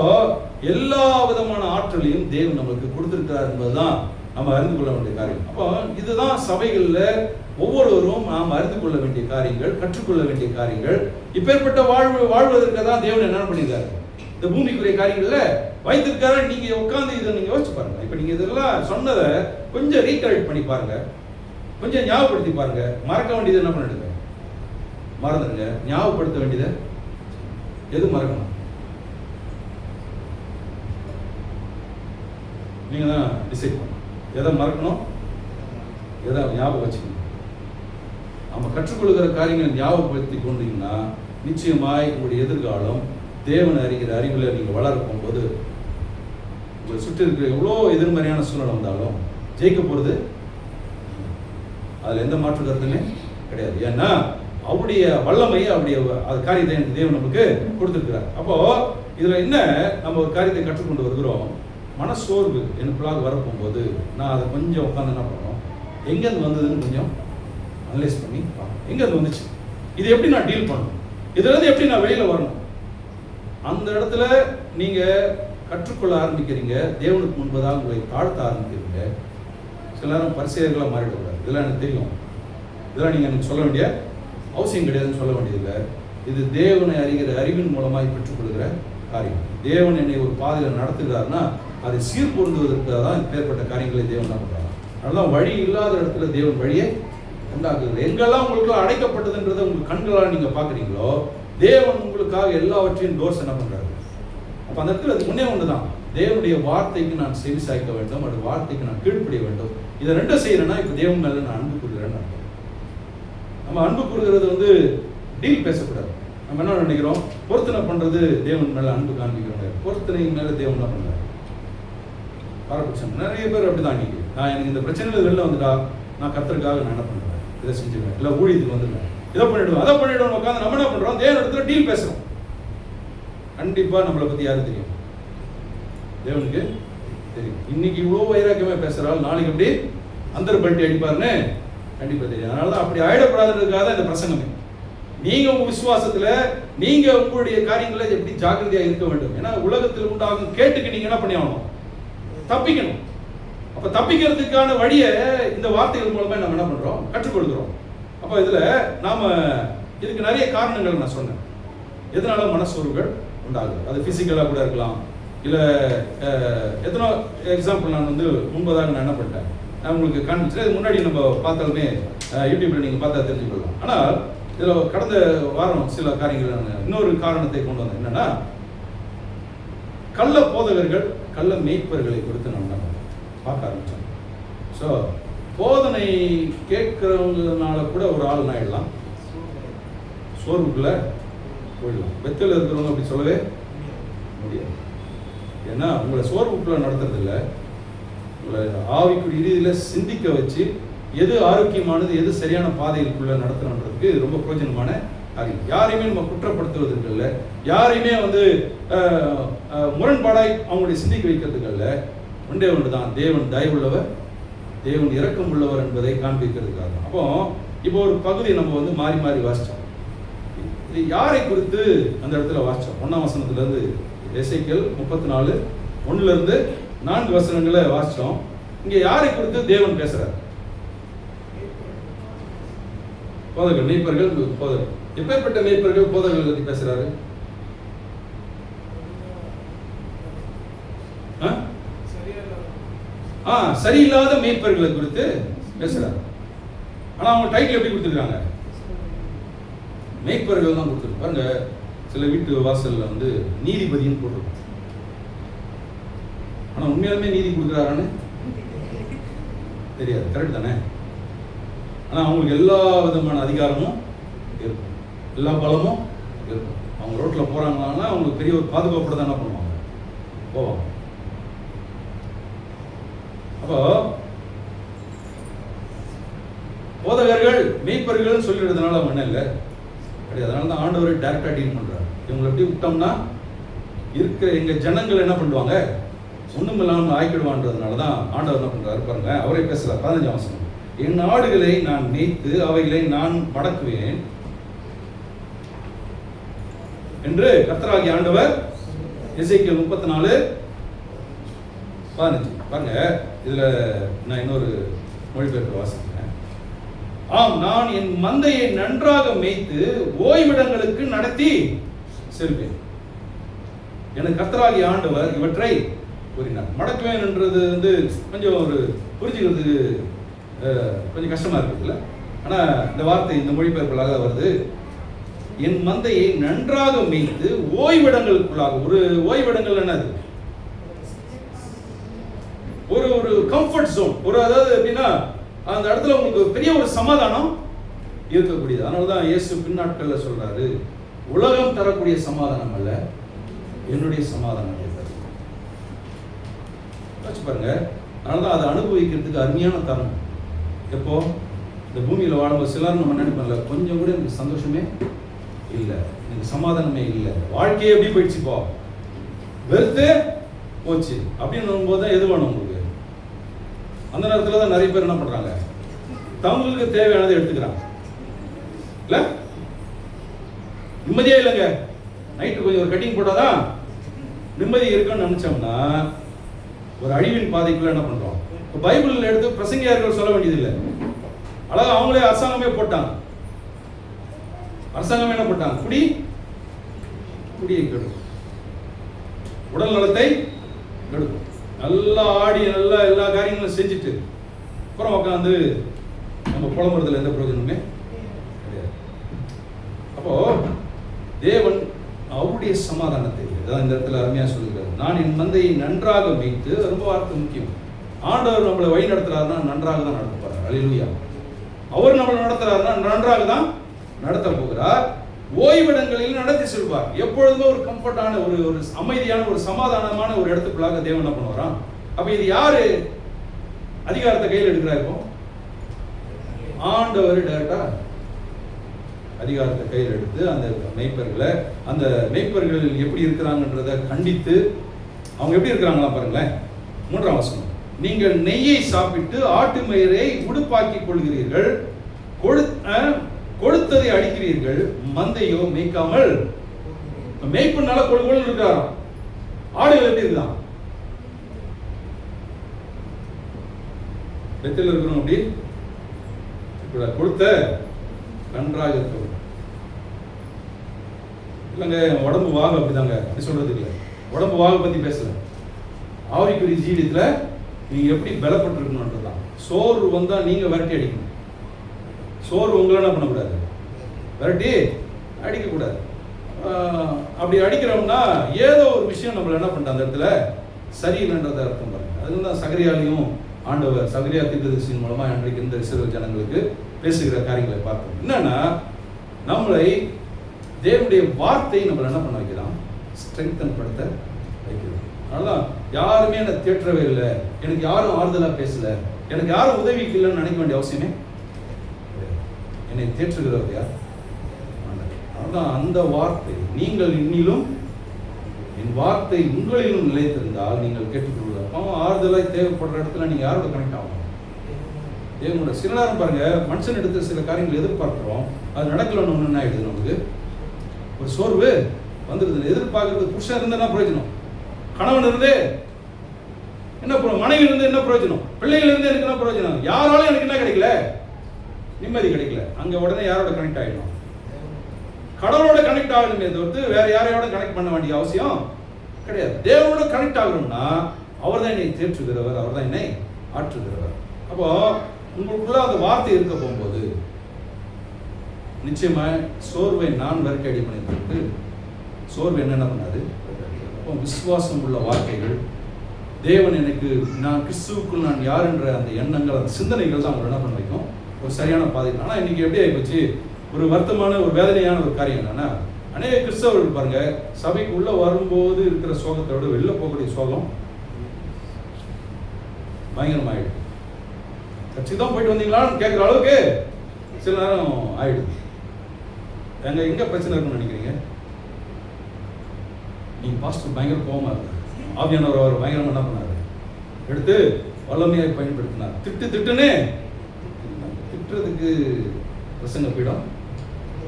எல்லா விதமான ஆற்றலையும் தேவன் நமக்கு கொடுத்திருக்கிறார் என்பதுதான் நம்ம அறிந்து கொள்ள வேண்டிய காரியம். அப்போ இதுதான் சபைகள்ல ஒவ்வொருவரும் நாம் அறிந்து கொள்ள வேண்டிய காரியங்கள், கற்றுக்கொள்ள வேண்டிய காரியங்கள். இப்பேற்பட்ட வாழ்வதற்கு தான் தேவன் என்ன பண்ணியிருக்காரு, இந்த பூமிக்குரிய காரியங்கள்ல வைத்திருக்காரு. நீங்க உட்கார்ந்து இதை நீங்க யோசிச்சு பாருங்க. இப்ப நீங்க இதெல்லாம் சொன்னதை கொஞ்சம் ரீகலெக்ட் பண்ணி பாருங்க, கொஞ்சம் ஞாபகப்படுத்தி பாருங்க. மறக்க வேண்டியது என்ன பண்ணிடுங்க, மறந்துடுங்க. ஞாபகப்படுத்த வேண்டியது எது மறக்கணும், நீங்க தான் டிசைட் பண்ணணும். எதை மறக்கணும், எதை ஞாபகம் வச்சுக்கணும். நம்ம கற்றுக்கொள்கிற காரியங்களை ஞாபகப்படுத்தி கொண்டீங்கன்னா நிச்சயமாய் உங்களுடைய எதிர்காலம் தேவன் அறிகிற அறிவில் நீங்கள் வளர போகும்போது உங்களை சுற்றி இருக்கிற எவ்வளோ எதிர்மறையான சூழ்நிலை வந்தாலும் ஜெயிக்க போகிறது அதில் எந்த மாற்று கருத்துமே கிடையாது. ஏன்னா அவருடைய வல்லமையை அவருடைய அது காரியத்தை எனக்கு தேவன் நமக்கு கொடுத்துருக்கிறார். அப்போ இதுல என்ன நம்ம ஒரு காரியத்தை கற்றுக்கொண்டு வருகிறோம். மனசோர்வு எனக்குள்ளாக வரப்போகும்போது நான் அதை கொஞ்சம் உட்காந்து என்ன பண்ணணும், எங்கேருந்து வந்ததுன்னு கொஞ்சம் அனலைஸ் பண்ணி பார்க்கணும். எங்கேருந்து வந்துச்சு, இது எப்படி நான் டீல் பண்ணணும், இதுலேருந்து எப்படி நான் வெளியில் வரணும். அந்த இடத்துல நீங்கள் கற்றுக்கொள்ள ஆரம்பிக்கிறீங்க. தேவனுக்கு முன்பதாக உங்களை தாழ்த்த ஆரம்பிக்கிறீங்க. சில நேரம் பரிசேயர்களாக மாறிடக்கூடாது. இதெல்லாம் எனக்கு தெரியும், இதெல்லாம் நீங்கள் எனக்கு சொல்ல வேண்டிய அவசியம் கிடையாதுன்னு சொல்ல வேண்டியதில்லை. இது தேவனை அறிகிற அறிவின் மூலமாக பெற்றுக்கொள்கிற காரியம். தேவன் என்னை ஒரு பாதையில் நடத்துகிறாருன்னா அதை சீர்பொருந்துவதற்காக தான் இப்பேற்பட்ட காரியங்களை தேவன் தான் பண்ணுறாங்க. அதனால வழி இல்லாத இடத்துல தேவன் வழியை உண்டாக்குகிறது. எங்கெல்லாம் உங்களுக்கு அடைக்கப்பட்டதுன்றதை உங்கள் கண்களால் நீங்கள் பார்க்குறீங்களோ தேவன் உங்களுக்காக எல்லாவற்றையும் டோர்ஸ் என்ன பண்ணுறாரு. அப்போ அந்த இடத்துல அது முன்னே ஒன்று தான், தேவனுடைய வார்த்தைக்கு நான் செவி சாய்க்க வேண்டும், அது வார்த்தைக்கு நான் கீழ்ப்படிய வேண்டும். இதை ரெண்டும் செய்யறேன்னா இப்போ தேவன் மேலே நான் அன்பு கூறுகிறேன்னு அர்த்தம். நம்ம அன்பு கூறுகிறது வந்து டீல் பேசக்கூடாது. நம்ம என்ன நினைக்கிறோம், பொருத்தனை பண்ணுறது தேவன் மேலே அன்பு காண்பிக்கிறோங்க. பொருத்தனை மேலே தேவன் என்ன பண்ணுறாரு, பாரபட்சம். நிறைய பேர் அப்படிதான். இன்னைக்கு நான் எனக்கு இந்த பிரச்சனையில் வெளில வந்துட்டா நான் கர்த்தருக்காக நான் என்ன பண்ணுவேன், இதை செஞ்சுருவேன், இல்லை ஊழியத்துக்கு வந்துடுவேன், இதை பண்ணிவிடுவோம், அதை பண்ணிவிடுவோம். உட்காந்து நம்ம என்ன பண்ணுறோம், தேவன் இடத்துல டீல் பேசுகிறோம். கண்டிப்பாக நம்மளை பற்றி யாரும் தெரியும், தேவனுக்கு தெரியும். இன்னைக்கு இவ்வளோ வைராக்கியமாக பேசுகிறாள், நாளைக்கு எப்படி அந்த பல்ட்டி அடிப்பாருன்னு கண்டிப்பாக தெரியும். அதனால தான் அப்படி ஆயிடக்கூடாதுன்றதுக்காக தான் இந்த பிரசங்கமே. நீங்கள் உங்கள் விசுவாசத்தில் நீங்கள் உங்களுடைய காரியங்களை எப்படி ஜாக்கிரதையாக இருக்க வேண்டும். ஏன்னா உலகத்தில் உண்டாகும் கேட்டுக்கு நீங்கள் என்ன பண்ணி ஆகணும், தப்பிக்கணும். அப்போ தப்பிக்கிறதுக்கான வழியை இந்த வார்த்தைகள் மூலமாக நம்ம என்ன பண்ணுறோம், கற்றுக்கொள்கிறோம். அப்போ இதில் நாம் இதுக்கு நிறைய காரணங்கள் நான் சொன்னேன். எதனால மனசோர்வுகள் உண்டாகுது, அது ஃபிசிக்கலாக கூட இருக்கலாம், இல்லை எத்தனோ எக்ஸாம்பிள் நான் வந்து முன்பதாக நான் என்ன பண்ணிட்டேன் நான் உங்களுக்கு காண்பிச்சேன். இது முன்னாடி நம்ம பார்த்தாலுமே யூடியூப்பில் நீங்கள் பார்த்தா தெரிஞ்சுக்கொள்ளலாம். ஆனால் இதில் கடந்த வாரம் சில காரியங்கள் நான் இன்னொரு காரணத்தை கொண்டு வந்தேன். என்னன்னா கள்ள போதகர்கள் கள்ள மேய்ப்பர்களை குறித்து நம்ம பார்க்க ஆரம்பித்தோம். ஸோ போதனை கேட்கிறவங்கனால கூட ஒரு ஆள் ஆயிடலாம், சோர்வுக்குள்ள போயிடலாம். வெத்தில் இருக்கிறவங்க அப்படி சொல்லவே முடியாது. ஏன்னா உங்களை சோர்வுக்குள்ள நடத்துறதில்ல, உங்களை ஆவிக்குரிய ரீதியில் சிந்திக்க வச்சு எது ஆரோக்கியமானது எது சரியான பாதைகளுக்குள்ள நடத்தணுன்றதுக்கு ரொம்ப பிரயோஜனமான காரியம். யாரையுமே நம்ம குற்றப்படுத்துவதற்கு இல்லை, யாரையுமே வந்து முரண்பாடாய் அவங்களுடைய சிந்திக்க வைக்கிறதுக்கு இல்லை. ஒன்றே ஒன்று தான், தேவன் தயவுள்ளவர், தேவன் இரக்கம் உள்ளவர் என்பதை காண்பிக்கிறதுக்காக. அப்போ இப்போ ஒரு பகுதியை நம்ம வந்து மாறி மாறி வாசித்தோம். இது யாரை குறித்து அந்த இடத்துல வாசித்தோம். 1ஆம் வசனத்திலிருந்து எசேக்கியேல் 34:1-4 வசனங்களை வாசித்தோம். இங்கே யாரை குறித்து தேவன் பேசுறார், போதகர்கள், மேய்ப்பர்கள், போதகர்கள். எப்பேற்பட்ட மேய்ப்பர்கள் போதகர்கள் பற்றி பேசுறாரு, சரியில்லாத மேய்ப்பர்களை குறித்து பேசுறாரு. ஆனா அவங்க டைட்டில் எப்படி கொடுத்துருக்காங்க, மேய்ப்பர்கள் தான் கொடுத்துருக்கு. பாருங்க, சில வீட்டு வாசல்ல வந்து நீதிபதின்னு போட்டிருக்கோம். ஆனா உண்மையாலுமே நீதி கொடுக்குறாரான்னு தெரியாது, கரெக்ட் தானே? ஆனா அவங்களுக்கு எல்லா விதமான அதிகாரமும் இருக்கும், எல்லா பலமும் இருக்கும். அவங்க ரோட்ல போறாங்கன்னா அவங்களுக்கு பெரிய ஒரு பாதுகாப்போட தான் என்ன பண்ணுவாங்க, போவாங்க. அப்போ போதகர்கள் மேய்ப்பர்கள் சொல்லிடுறதுனால அவங்க என்ன இல்லை கிடையாது. அதனால தான் ஆண்டவரை டைரக்டா டீல் பண்றாரு. இவங்களை எப்படி விட்டோம்னா இருக்கிற எங்க ஜனங்கள் என்ன பண்ணுவாங்க, ஒண்ணும் இல்லாமல் ஆக்கிடுவான்றதுனால தான் ஆண்டவர் என்ன பண்றாரு பாருங்க. அவரே பேசுறாரு. 15ஆம் வசனம், என் ஆடுகளை நான் மேய்த்து அவைகளை நான் மடக்குவேன் என்று கர்த்தராகிய ஆண்டவர் எசேக்கியேல் 34:15. பாருங்க, இதுல நான் இன்னொரு மொழிபெயர்ப்பு வாசிக்கிறேன். ஆம், நான் என் மந்தையை நன்றாக மேய்த்து ஓய்விடங்களுக்கு நடத்தி செல்வேன். எனக்கு கர்த்தராகிய ஆண்டவர் இவற்றை கூறினார். மடக்குவேன் என்றது வந்து கொஞ்சம் ஒரு புரிஞ்சுக்கிறதுக்கு கொஞ்சம் கஷ்டமா இருக்குதுல்ல. ஆனா இந்த வார்த்தை இந்த மொழிபெயர்ப்புகளாக வருது. என் மந்தையை நன்றாக மேய்த்து ஓய்விடங்களுக்குள்ளாக. ஒரு ஓய்விடங்கள் என்னது, ஒரு ஒரு கம்ஃபர்ட் ஜோன், ஒரு அதாவது எப்படின்னா அந்த இடத்துல உங்களுக்கு பெரிய ஒரு சமாதானம் இருக்கக்கூடியது. அதனாலதான் இயேசு பின்னாட்கள்ல சொல்றாரு, உலகம் தரக்கூடிய சமாதானம் அல்ல, என்னுடைய சமாதானம் பாருங்க. அதனாலதான் அதை அனுபவிக்கிறதுக்கு அருமையான தருணம் எப்போ, இந்த பூமியில் வாழும்போது சிலர் நம்ம நினைப்போம்ல, கொஞ்சம் கூட எனக்கு சந்தோஷமே இல்லை, எனக்கு சமாதானமே இல்லை, வாழ்க்கையே எப்படி போயிடுச்சுப்போ, வெறுத்து போச்சு அப்படின்னு போது தான் எது வேணும் உங்களுக்கு? அந்த நேரத்தில் தான் நிறைய பேர் என்ன பண்ணுறாங்க, தங்களுக்கு தேவையானதை எடுத்துக்கிறாங்க. இல்லை நிம்மதியே இல்லைங்க, நைட்டு கொஞ்சம் ஒரு கட்டிங் போட்டாதான் நிம்மதி இருக்குன்னு நினைச்சோம்னா ஒரு அழிவின் பாதைக்குள்ள என்ன பண்றோம்? இப்போ பைபிள் எடுத்து பிரசங்கியார்கள் சொல்ல வேண்டியதில்லை, அழகா அவங்களே அரசாங்கமே போட்டாங்க. அரசாங்கமே என்ன போட்டாங்க? குடியை கெடுக்கும், உடல் நலத்தை கெடுக்கும். நல்லா ஆடி நல்லா எல்லா காரியங்களும் செஞ்சுட்டு அப்புறம் உட்காந்து நம்ம புலம்புறதுல எந்த பிரயோஜனமே கிடையாது. அப்போ தேவன் அவருடைய சமாதானத்தை அதான் இந்த இடத்துல அருமையா சொல்லுகிறார். நான் என் மந்தையை நன்றாக வைத்து, ரொம்ப வார்த்தை முக்கியம். ஆண்டவர் நம்மளை வழி நடத்துறாருன்னா நன்றாக தான் நடத்துப்பார். அல்லேலூயா. அவர் நம்மளை நடத்துறாருன்னா நன்றாக தான் நடத்த போகிறார். ஓய்விடங்களில் நடத்தி செல்வார். எப்பொழுதுமே ஒரு கம்ஃபர்டான ஒரு அமைதியான ஒரு சமாதானமான ஒரு இடத்துக்குள்ளாக தேவன் என்ன பண்ணுவாராம். அப்ப இது யாரு அதிகாரத்தை கையில் எடுக்கிறார்? இப்போ ஆண்டவர் டைரக்டா அதிகாரத்தை கையில் எடுத்து அந்த மெய்ப்பர்கள் எப்படி இருக்கிறாங்கன்றதை கண்டித்து, அவங்க எப்படி இருக்கிறாங்களா பாருங்களேன். 3ஆம் வசனம், நீங்கள் நெய்யை சாப்பிட்டு ஆட்டு மயிரை உடுப்பாக்கிக் கொள்கிறீர்கள், கொழுத்ததை அடிக்கிறீர்கள், மந்தையோ மேய்க்காமல். மேய்ப்புனால கொழுகொழு இருக்காராம். ஆடுகள் எப்படி இருக்குதான்? வெத்தில இருக்கிறோம். அப்படி கொடுத்த நன்றாக இருக்கும் இல்லைங்க. உடம்பு வாகு அப்படிதாங்க, அப்படி சொல்றது இல்லை. உடம்பு வாகு பத்தி பேசல. ஆவிக்குரிய ஜீவியத்துல நீங்க எப்படி பலப்பட்டு இருக்கணும்ன்றதுதான். சோறு வந்தா நீங்க விரட்டி அடிக்கணும். சோறு உங்களை என்ன பண்ணக்கூடாது, விரட்டி அடிக்கக்கூடாது. அப்படி அடிக்கிறோம்னா ஏதோ ஒரு விஷயம் நம்மள என்ன பண்ற அந்த இடத்துல சரியில்லைன்றத அர்த்தம் பாருங்க. அதுதான் சகரியாலையும் ஆண்டவர் சகரியா தீர்க்கதரிசியின் மூலமா அன்றைக்கு இந்த இஸ்ரவேல் ஜனங்களுக்கு பேசுகிற காரியங்களை பார்த்தோம். என்னன்னா நம்மளை தேவனுடைய வார்த்தை நம்மளை என்ன பண்ண வைக்கலாம், ஸ்ட்ரெங்தன் படுத்த வைக்கிறோம். அதனாலதான் யாருமே என்னை தேற்றவே இல்லை, எனக்கு யாரும் ஆறுதலா பேசல, எனக்கு யாரும் உதவிக்கு இல்லைன்னு நினைக்க வேண்டிய அவசியமே. என்னை தேற்றுகிறவர் யார்? அதுதான் அந்த வார்த்தை. நீங்கள் இன்னிலும் என் வார்த்தை உங்களிலும் நிலைத்திருந்தால் நீங்கள் கேட்டுக்கொள்வது. அப்போ ஆறுதலாய் தேவைப்படுற இடத்துல நீங்க யாரோட கனெக்ட் ஆகும்? தேவனோட. சில நேரம் பாருங்க, மனுஷன் எடுத்து சில காரியங்கள் எதிர்பார்க்கிறோம், அது நடக்கலன்னு ஒன்று என்ன ஆயிடுது, நமக்கு ஒரு சோர்வு வந்துடுது. எதிர்பார்க்கறது புருஷன் இருந்தா என்ன பிரயோஜனம், கணவன் இருந்து என்ன மனைவி இருந்து என்ன பிரயோஜனம், பிள்ளைகள் இருந்து எனக்கு என்ன பிரயோஜனம், யாராலும் எனக்கு என்ன கிடைக்கல, நிம்மதி கிடைக்கல. அங்க உடனே யாரோட கனெக்ட் ஆகிடும்? கடவுளோட கனெக்ட் ஆகணுமே தவிர்த்து வேற யாரையோட கனெக்ட் பண்ண வேண்டிய அவசியம் கிடையாது. தேவனோட கனெக்ட் ஆகணும்னா அவர் தான் என்னை தேற்றுகிறவர், அவர் தான் என்னை ஆற்றுகிறவர். அப்போ உங்களுக்குள்ள அந்த வார்த்தை இருக்க போகும்போது நிச்சயமா சோர்வை நான் விரட்டி அடி பண்ணிட்டு சோர்வு என்ன பண்ணாது. அப்போ விசுவாசம் உள்ள வார்த்தைகள், தேவன் எனக்கு நான் கிறிஸ்துவுக்குள் நான் யார் என்ற அந்த எண்ணங்கள், அந்த சிந்தனைகள் தான் அவங்க என்ன பண்ண வைக்கும் ஒரு சரியான பாதை. ஆனால் இன்னைக்கு எப்படி ஆகிப்போச்சு, ஒரு வருத்தமான ஒரு வேதனையான ஒரு காரியம் என்னன்னா, அநேக கிறிஸ்தவர்கள் பாருங்க சபைக்கு உள்ள வரும்போது இருக்கிற சோகத்தோட வெளில போகக்கூடிய சோகம் பயங்கரமாயிடுது. கட்சி தான் போயிட்டு வந்தீங்களான்னு கேட்குற அளவுக்கு சில நேரம் ஆயிடுது. எங்க பிரச்சனை இருக்குன்னு நினைக்கிறீங்க? நீங்க பாஸ்டர் பயங்கர கோபமா இருக்கு, ஆவியானவர் அவர் பயங்கரமா என்ன பண்ணாரு, எடுத்து வல்லமையாக பயன்படுத்தினார். திட்டுன்னு திட்டுறதுக்கு பிரசங்க பீடம்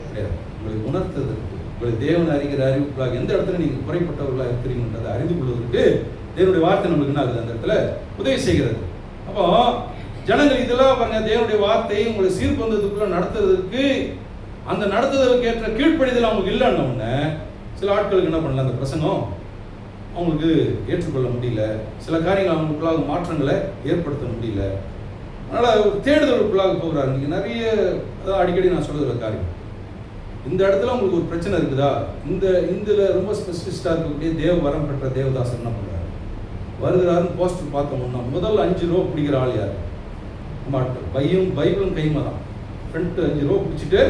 கிடையாது. உங்களை உணர்த்ததற்கு, உங்களை தேவன் அறிகிற அறிவுக்குள்ளாக எந்த இடத்துல நீங்க குறைப்பட்டவர்களாக இருக்கிறீங்கன்றதை அறிந்து கொள்வதற்கு தேவனுடைய வார்த்தை நம்மளுக்கு என்ன ஆகுது, அந்த இடத்துல உதவி செய்கிறது. அப்போ ஜனங்கள் இதெல்லாம் பாருங்க, தேவனுடைய வார்த்தையை உங்களை சீர்பந்தத்துக்குள்ள நடத்துறதுக்கு, அந்த நடத்துதலுக்கு ஏற்ற கீழ்ப்படிதல் அவங்களுக்கு இல்லைன்ன உடனே சில ஆட்களுக்கு என்ன பண்ணல, அந்த பிரசங்கம் அவங்களுக்கு ஏற்றுக்கொள்ள முடியல, சில காரியங்கள் அவங்களுக்குள்ளாக மாற்றங்களை ஏற்படுத்த முடியல. அதனால ஒரு தேடுதலுக்குள்ளாக போகிறாரு. நீங்க நிறைய அடிக்கடி நான் சொல்லுற காரியம், இந்த இடத்துல உங்களுக்கு ஒரு பிரச்சனை இருக்குதா, இதுல ரொம்ப ஸ்பெசிபிஸ்டா இருக்கக்கூடிய தேவ வரம் பெற்ற தேவதாசர் என்ன பண்றாரு, வருகிறாருன்னு போஸ்டர் பார்த்தோம்னா முதல் 5 ரூபா பிடிக்கிற ஆள் யாரு? பைபிளும் கைமா தான். ஃப்ரண்ட் 5 ரூபா பிடிச்சிட்டு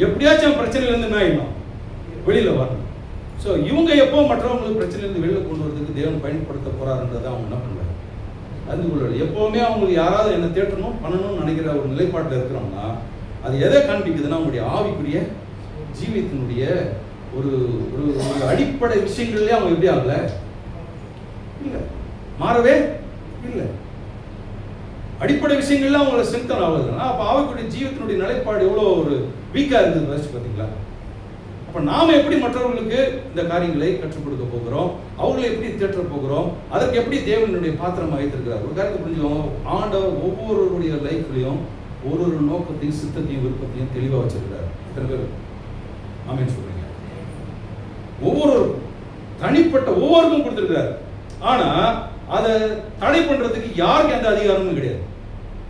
எப்படியாச்சும் பிரச்சனையிலேருந்து என்ன ஆகிடும், வெளியில வரணும். ஸோ இவங்க எப்போ மற்றவங்களுக்கு பிரச்சனையிலேருந்து வெளியில் கொண்டு வரதுக்கு தேவன் பயன்படுத்த போறாருன்றதை அவங்க என்ன பண்ணுவாங்க, அறிந்து கொள்ளவில்லை. எப்பவுமே அவங்களுக்கு யாராவது என்ன தேட்டணும் பண்ணணும்னு நினைக்கிற ஒரு நிலைப்பாட்டில் இருக்கிறோம்னா அது எதை காண்பிக்குதுன்னா அவங்களுடைய ஆவிக்குரிய ஜீவியத்தினுடைய ஒரு ஒரு ஒரு அடிப்படை விஷயங்கள்லயே அவங்க எப்படி ஆகல, இல்லை, மாறவே இல்லை. அடிப்படை விஷயங்கள்ல அவங்கள ஸ்ட்ரென்தன் ஆகுதுன்னா அப்ப ஆவிக்குரிய ஜீவத்தினுடைய நிலைப்பாடு எவ்வளவு ஒரு வீக்கா இருக்குது வச்சு பார்த்தீங்களா? அப்ப நாம எப்படி மற்றவர்களுக்கு இந்த காரியங்களை கற்றுக் கொடுக்க போகிறோம், அவர்களை எப்படி தேற்ற போகிறோம், அதற்கு எப்படி தேவனுடைய பாத்திரம் வைத்திருக்கிறார். ஒரு காரியத்தை புரிஞ்சுக்கோங்க, ஆண்டவர் ஒவ்வொருவருடைய லைஃப்லையும் ஒரு ஒரு நோக்கத்தையும் சித்தத்தையும் விருப்பத்தையும் தெளிவாக வச்சிருக்கிறார். எத்தனை பேர் ஆமென் சொல்றீங்க? ஒவ்வொரு தனிப்பட்ட ஒவ்வொருக்கும் கொடுத்திருக்கிறார். ஆனா அதை தடை பண்றதுக்கு யாருக்கு எந்த அதிகாரமும் கிடையாது.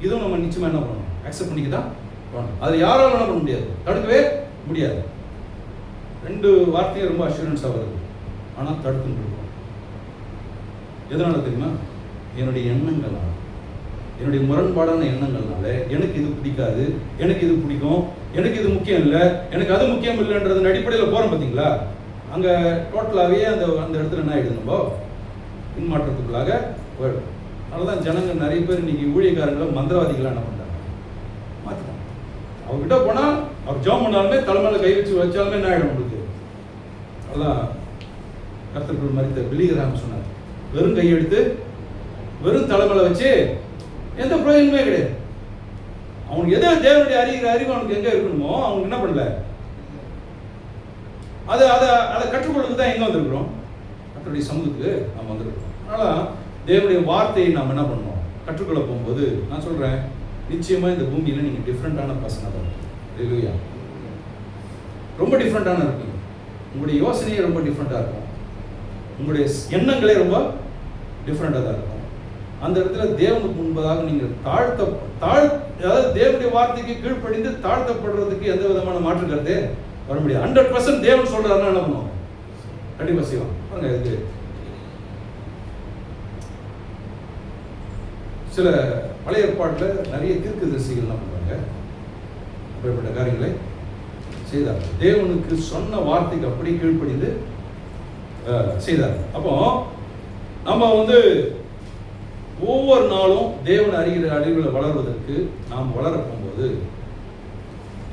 இதுவும் நம்ம நிச்சயமா என்ன பண்ணணும், அக்செப்ட் பண்ணிக்கதான் பண்ணணும். அதை யாராலும் என்ன பண்ண முடியாது, தடுக்கவே முடியாது. ரெண்டு வார்த்தையும் ரொம்ப அஷூரன்ஸாக வருது, ஆனால் தடுத்துன்னு இருக்கும். எதனால தெரியுமா? என்னுடைய எண்ணங்கள்னால, என்னுடைய முரண்பாடான எண்ணங்கள்னால. எனக்கு இது பிடிக்காது, எனக்கு இது பிடிக்கும், எனக்கு இது முக்கியம் இல்லை, எனக்கு அது முக்கியம் இல்லைன்றதன் அடிப்படையில் போகிறோம் பார்த்தீங்களா? அங்கே டோட்டலாகவே அந்த அந்த இடத்துல என்ன ஆகிடுது, நம்ம பின்மாற்றத்துக்குள்ளாக போயிடும். அதனாலதான் ஜனங்கள் நிறைய பேர் இன்னைக்கு ஊழியக்காரங்களை மந்திரவாதிகளாக என்ன பண்ணுறாங்க, மாற்றிட்டாங்க. அவர்கிட்ட போனால் அவர் ஜாம் பண்ணாலுமே தலைமையில கை வச்சாலுமே என்ன ஆகிடும் உங்களுக்கு. அதான் கர்த்தர்கள் மரித்த பிலிகிராம் சொன்னார், வெறும் கையெடுத்து வெறும் தலைமையில வச்சு எந்த பிரயோஜனமே கிடையாது. அவனுக்கு எதை தேவனுடைய அறிவு அவனுக்கு எங்க இருக்கணுமோ அவனுக்கு என்ன பண்ணல, அதை அதை அதை கற்றுக்கொள்ளுக்கு தான் எங்க வந்திருக்கிறோம், கர்த்தருடைய சமூகத்துக்கு நாம் வந்திருக்கிறோம். அதனால தேவனுடைய வார்த்தையை நாம் என்ன பண்ணோம், கற்றுக்கொள்ள போகும்போது நான் சொல்றேன், நிச்சயமா இந்த பூமியில நீங்க டிஃப்ரெண்டான பர்சனாக தான் இல்லையா, ரொம்ப டிஃப்ரெண்டான இருப்பீங்க. உங்களுடைய யோசனையே ரொம்ப டிஃப்ரெண்டா இருக்கும், உங்களுடைய எண்ணங்களே ரொம்ப டிஃப்ரெண்டா தான் இருக்கும். அந்த இடத்துல தேவனுக்கு முன்பதாக நீங்கள் அதாவது தேவனுடைய வார்த்தைக்கு கீழ்ப்படிந்து தாழ்த்தப்படுறதுக்கு எந்த விதமான மாற்று கருத்தே வர முடியாது. 100% தேவன் சொல்றாருன்னா என்ன பண்ணுவோம், கண்டிப்பா செய்வோம். பாருங்க, இது சில பழைய ஏற்பாட்டில் நிறைய தீர்க்கதரிசிகள் என்ன பண்ணுவாங்க, அப்படிப்பட்ட காரியங்களை செய்தார். தேவனுக்கு சொன்ன வார்த்தைக்கு அப்படி கீழ்ப்படிந்து செய்தார். அப்போ நம்ம ஒவ்வொரு நாளும் தேவன் அறிகிற அறிவில் வளர்வதற்கு நாம் வளர போகும்போது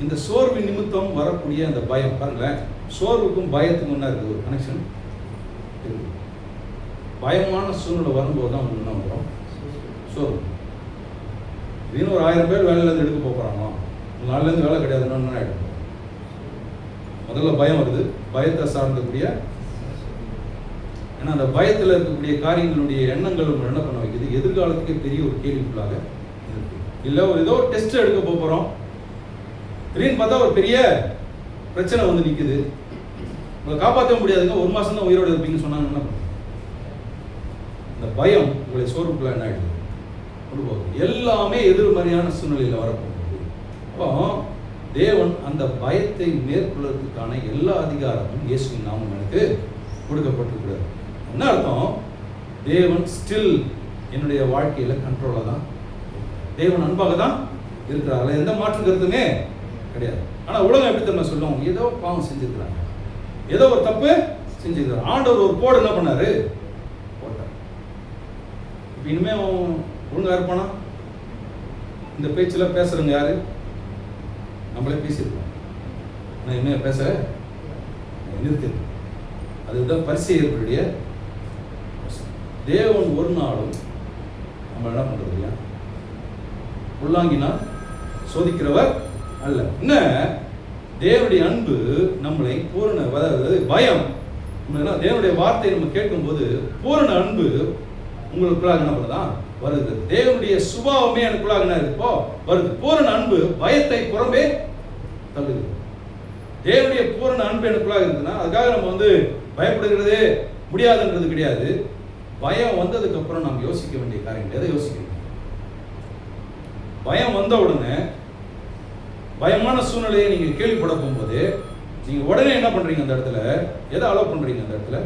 இந்த சோர்வு நிமித்தம் வரக்கூடிய அந்த பயம், பாருங்களேன், சோர்வுக்கும் பயத்துக்கும் என்ன இருக்குது, ஒரு கனெக்ஷன் இருக்கு. பயமான சூழ்நிலை வரும்போது தான் உங்களுக்கு என்ன வரும், சோர்வு. இதுன்னு ஒரு 1000 பேர் வேலையிலேருந்து எடுக்க போகிறாங்களோ, நாளிலேருந்து வேலை கிடையாதுன்னு என்ன ஆகிடும், முதல்ல பயம் வருது. பயத்தை சார்ந்தக்கூடிய, ஏன்னா அந்த பயத்தில் இருக்கக்கூடிய காரியங்களுடைய எண்ணங்கள் என்ன பண்ண வைக்குது, எதிர்காலத்துக்கே பெரிய ஒரு கேள்விக்குள்ளாக இருக்கு. இல்லை ஒரு ஏதோ டெஸ்ட் எடுக்க போகிறோம், திடீர்னு பார்த்தா ஒரு பெரிய பிரச்சனை நிற்குது, உங்களை காப்பாற்ற முடியாதுங்க, 1 மாதம் தான் உயிரோடு இருப்பீங்கன்னு சொன்னாங்க. என்ன பண்ணுங்க, இந்த பயம் உங்களை சோர்வுக்குள்ள என்ன ஆகிடுது, கொண்டு போகுது. எல்லாமே எதிர்மறையான சூழ்நிலையில் வரப்போகுது. அப்போ தேவன் அந்த பயத்தை மேற்கொள்வதற்கான எல்லா அதிகாரமும் இயேசுவின் நாமம் எனக்கு கொடுக்கப்பட்டிருக்கிறது. என்ன அர்த்தம், தேவன் ஸ்டில் என்னுடைய வாழ்க்கையில கண்ட்ரோலா தான், தேவன் அன்பாக தான் இருக்கிறார், எந்த மாற்று கருத்துமே கிடையாது. ஆனா உலகம் எப்படி தெரியுமா சொல்லுவோம், ஏதோ பாவம் செஞ்சிருக்கிறாங்க, ஏதோ ஒரு தப்பு செஞ்சிருக்கிறார். ஆண்டவர் ஒரு போடு என்ன பண்ணாரு, போட்டார். இப்ப இனிமே ஒழுங்கா இருப்பானா? இந்த பேச்சில் பேசுறவங்க யாரு, நம்மளே பேசியிருக்கோம். நான் என்ன பேச நிறுத்தி, அதுதான் பரிசேயர்களுடைய தேவன் ஒரு நாளும் நம்ம என்ன பண்றது இல்லையா, உள்ளாங்கினா சோதிக்கிறவர் அல்ல. என்ன தேவனுடைய அன்பு நம்மளை பூரண, அதாவது பயம், தேவனுடைய வார்த்தையை நம்ம கேட்கும்போது பூரண அன்பு உங்களுக்குள்ளாக என்ன பண்ணுதான் வருது. தேவனுடைய சுபாவமே எனக்குள்ளாக என்ன இருக்கோ வருது. பூரண அன்பு பயத்தை புறம்பே தள்ளுது. தேவனுடைய பூரண அன்பு எனக்குள்ளாக இருக்குன்னா அதுக்காக நம்ம பயப்படுகிறதே முடியாதுன்றது கிடையாது. பயம் வந்ததுக்கு அப்புறம் நாம் யோசிக்க வேண்டிய காரியம், எதை யோசிக்கணும், பயம் வந்த உடனே பயமான சூழ்நிலையை நீங்க கேள்விப்பட போகும்போது நீங்க உடனே என்ன பண்றீங்க, அந்த இடத்துல எதை அலோவ் பண்றீங்க, அந்த இடத்துல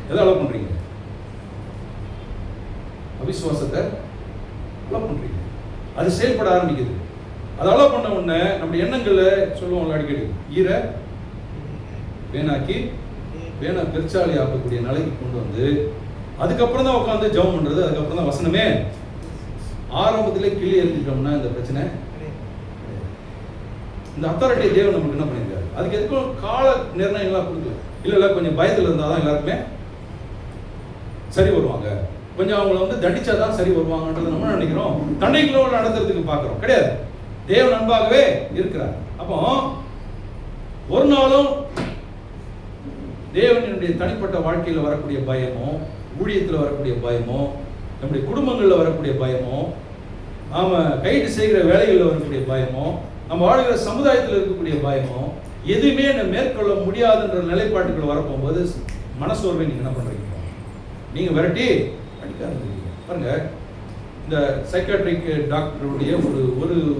எதை அலோவ் பண்றீங்க, அவிசுவாசத்தை அலோவ் பண்றீங்க. அது செயல்பட ஆரம்பிக்குது. அதை அலோவ் பண்ண உடனே நம்முடைய எண்ணங்களை சொல்லுவோம்ல அடிக்கடி, ஈர வேணாக்கி வேணா பெருச்சாலி ஆக்கக்கூடிய நிலைக்கு கொண்டு அதுக்கப்புறம் தான் உட்காந்து ஜெபம் பண்றது, அதுக்கப்புறம் தான் வசனமே. ஆரம்பத்திலே கிளி எழுதிட்டோம்னா இந்த பிரச்சனை. இந்த அத்தாரிட்டி தேவன் நமக்கு என்ன பண்ணியிருக்காரு, அதுக்கு எதுக்கும் கால நிர்ணயங்களாக கொடுக்கல. இல்லை கொஞ்சம் பயத்தில் இருந்தால் தான் எல்லாருக்குமே சரி வருவாங்க, கொஞ்சம் அவங்கள வந்து தண்டிச்சாதான் சரி வருவாங்கன்றது நம்ம நினைக்கிறோம். தண்டைகளோடு நடத்துறதுக்கு பார்க்குறோம். கிடையாது, தேவன் அன்பாகவே இருக்கிறார். அப்போ ஒரு நாளும் தேவனுடைய தனிப்பட்ட வாழ்க்கையில் வரக்கூடிய பயமோ, ஊழியத்தில் வரக்கூடிய பயமோ, நம்முடைய குடும்பங்களில் வரக்கூடிய பயமோ, நாம கைது செய்கிற வேலைகளில் வரக்கூடிய பயமோ, நம்ம வாழ்கிற சமுதாயத்தில் இருக்கக்கூடிய பயமோ, எதுவுமே மேற்கொள்ள முடியாதுன்ற நிலைப்பாட்டுகள் வரப்போகும்போது மனசோர்வை நீங்க என்ன பண்றீங்க? நீங்க விரட்டி அடிக்காதீங்க. பாருங்க, இந்த சைக்காட்ரிக் டாக்டருடைய ஒரு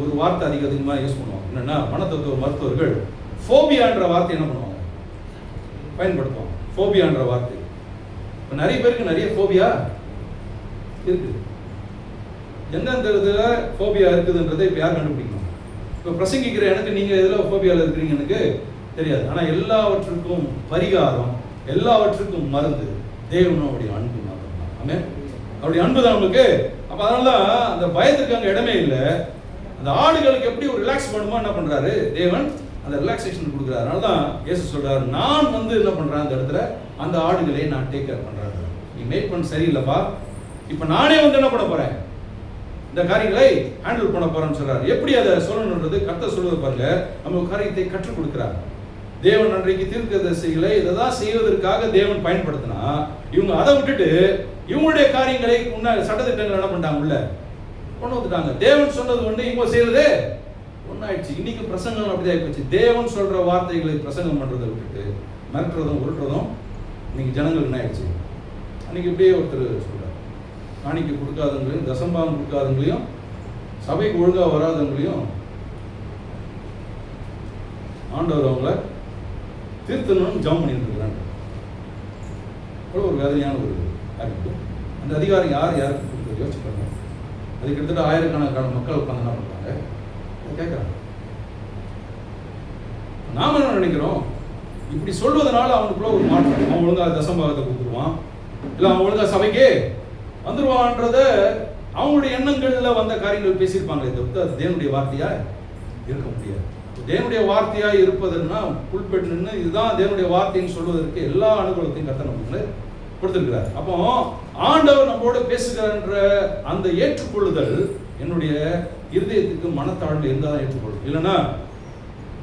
ஒரு வார்த்தை அதிகமாக யூஸ் பண்ணுவாங்க. என்னன்னா, மனத்தத்துவ மருத்துவர்கள் ஃபோபியான்ற வார்த்தை என்ன பண்ணுவாங்க, பயன்படுத்துவாங்க. ஃபோபியான்ற வார்த்தை. இப்போ நிறைய பேருக்கு நிறைய ஃபோபியா இருக்குது. எந்தெந்த இதில் ஃபோபியா இருக்குதுன்றதை இப்போ யார் கண்டுபிடிக்கணும்? இப்போ பிரசங்கிக்கிற எனக்கு நீங்கள் எதில் ஃபோபியாவில் இருக்கிறீங்க எனக்கு தெரியாது. ஆனால் எல்லாவற்றுக்கும் பரிகாரம், எல்லாவற்றுக்கும் மருந்து தேவனுடைய அன்பு மட்டும்தான். ஆமென். அவருடைய அன்பு தான் நமக்கு. அப்போ அதனால தான் அந்த பயத்துக்கு அங்கே இடமே இல்லை. அந்த ஆடுகளுக்கு எப்படி ஒரு ரிலாக்ஸ் பண்ணுமோ என்ன பண்ணுறாரு தேவன், அந்த ரிலாக்ஸேஷன் கொடுக்குறாரு. அதனால தான் இயேசு சொல்றாரு, நான் வந்து என்ன பண்ணுறேன் அந்த இடத்துல, அந்த ஆடுகளை நான் டேக் கேர் பண்ணுறேன். நீ மேக் பண்ண சரியில்லைப்பா, இப்போ நானே வந்து என்ன பண்ண போகிறேன், இந்த காரியங்களை ஹேண்டில் பண்ண போறேன்னு சொல்றாரு. எப்படி அதை சொல்லணுன்றது கர்த்தர் சொல்லுவது பாருங்க. நம்ம காரியத்தை கற்றுக் கொடுக்கிறார் தேவன். அன்றைக்கு தீர்க்கதரிசிகளை இதை தான் செய்வதற்காக தேவன் பயன்படுத்தினா, இவங்க அதை விட்டுட்டு இவங்களுடைய காரியங்களை சட்டத்திட்டங்கள் என்ன பண்ணிட்டாங்க, உள்ள கொண்டு வந்துட்டாங்க. தேவன் சொன்னது ஒன்று, இவங்க செய்யறது ஒன்னாயிடுச்சு. இன்னைக்கு பிரசங்கம் அப்படிதான் ஆயிடுச்சு. தேவன் சொல்ற வார்த்தைகளை பிரசங்கம் பண்றதை விட்டுட்டு மிரட்டுறதும் உருட்டுறதும் இன்னைக்கு ஜனங்கள் என்ன ஆயிடுச்சு. அன்னைக்கு இப்படியே ஒருத்தர் சொல்றாரு, காணிக்கை கொடுக்காதவங்களையும் தசம்பாகம் கொடுக்காதவங்களையும் சபைக்கு ஒழுங்கா வராதவங்களையும் ஆண்டவர் அவங்கள தீர்த்தணும்னு ஜெபம் பண்ணிட்டு இருக்கிறாங்க. ஒரு வேதனையான ஒரு அறிவிப்பு. அந்த அதிகாரம் யாருக்கு கொடுக்குறது யோசிச்சு பாருங்க. அது கிட்டத்தட்ட ஆயிரக்கணக்கான மக்கள் உட்காந்து என்ன பண்றாங்க, கேட்கறாங்க. நாம என்ன நினைக்கிறோம், இப்படி சொல்வதனால அவனுக்குள்ள ஒரு மாற்றம், அவன் ஒழுங்கா தசம்பாகத்தை கொடுத்துருவான், இல்லை அவன் ஒழுங்கா சபைக்கு வந்துருவான்றத அவங்களுடைய எண்ணங்கள்ல வந்த காரியங்கள் பேசியிருப்பாங்களே தவிர்த்து அது தேவனுடைய வார்த்தையா இருக்க முடியாது. தேவனுடைய வார்த்தையா இருப்பதுன்னா புல்பெட் நின்று இதுதான் தேவனுடைய வார்த்தைன்னு சொல்வதற்கு எல்லா அனுகூலத்தையும் கர்த்தர் நமக்கு கொடுத்திருக்கிறார். அப்போ ஆண்டவர் நம்மோட பேசுகிற அந்த ஏற்றுக்கொள்ளுதல் என்னுடைய இருதயத்துக்கு மனத்தாழ்வு இருந்தால் தான் ஏற்றுக்கொள்ளும். இல்லைன்னா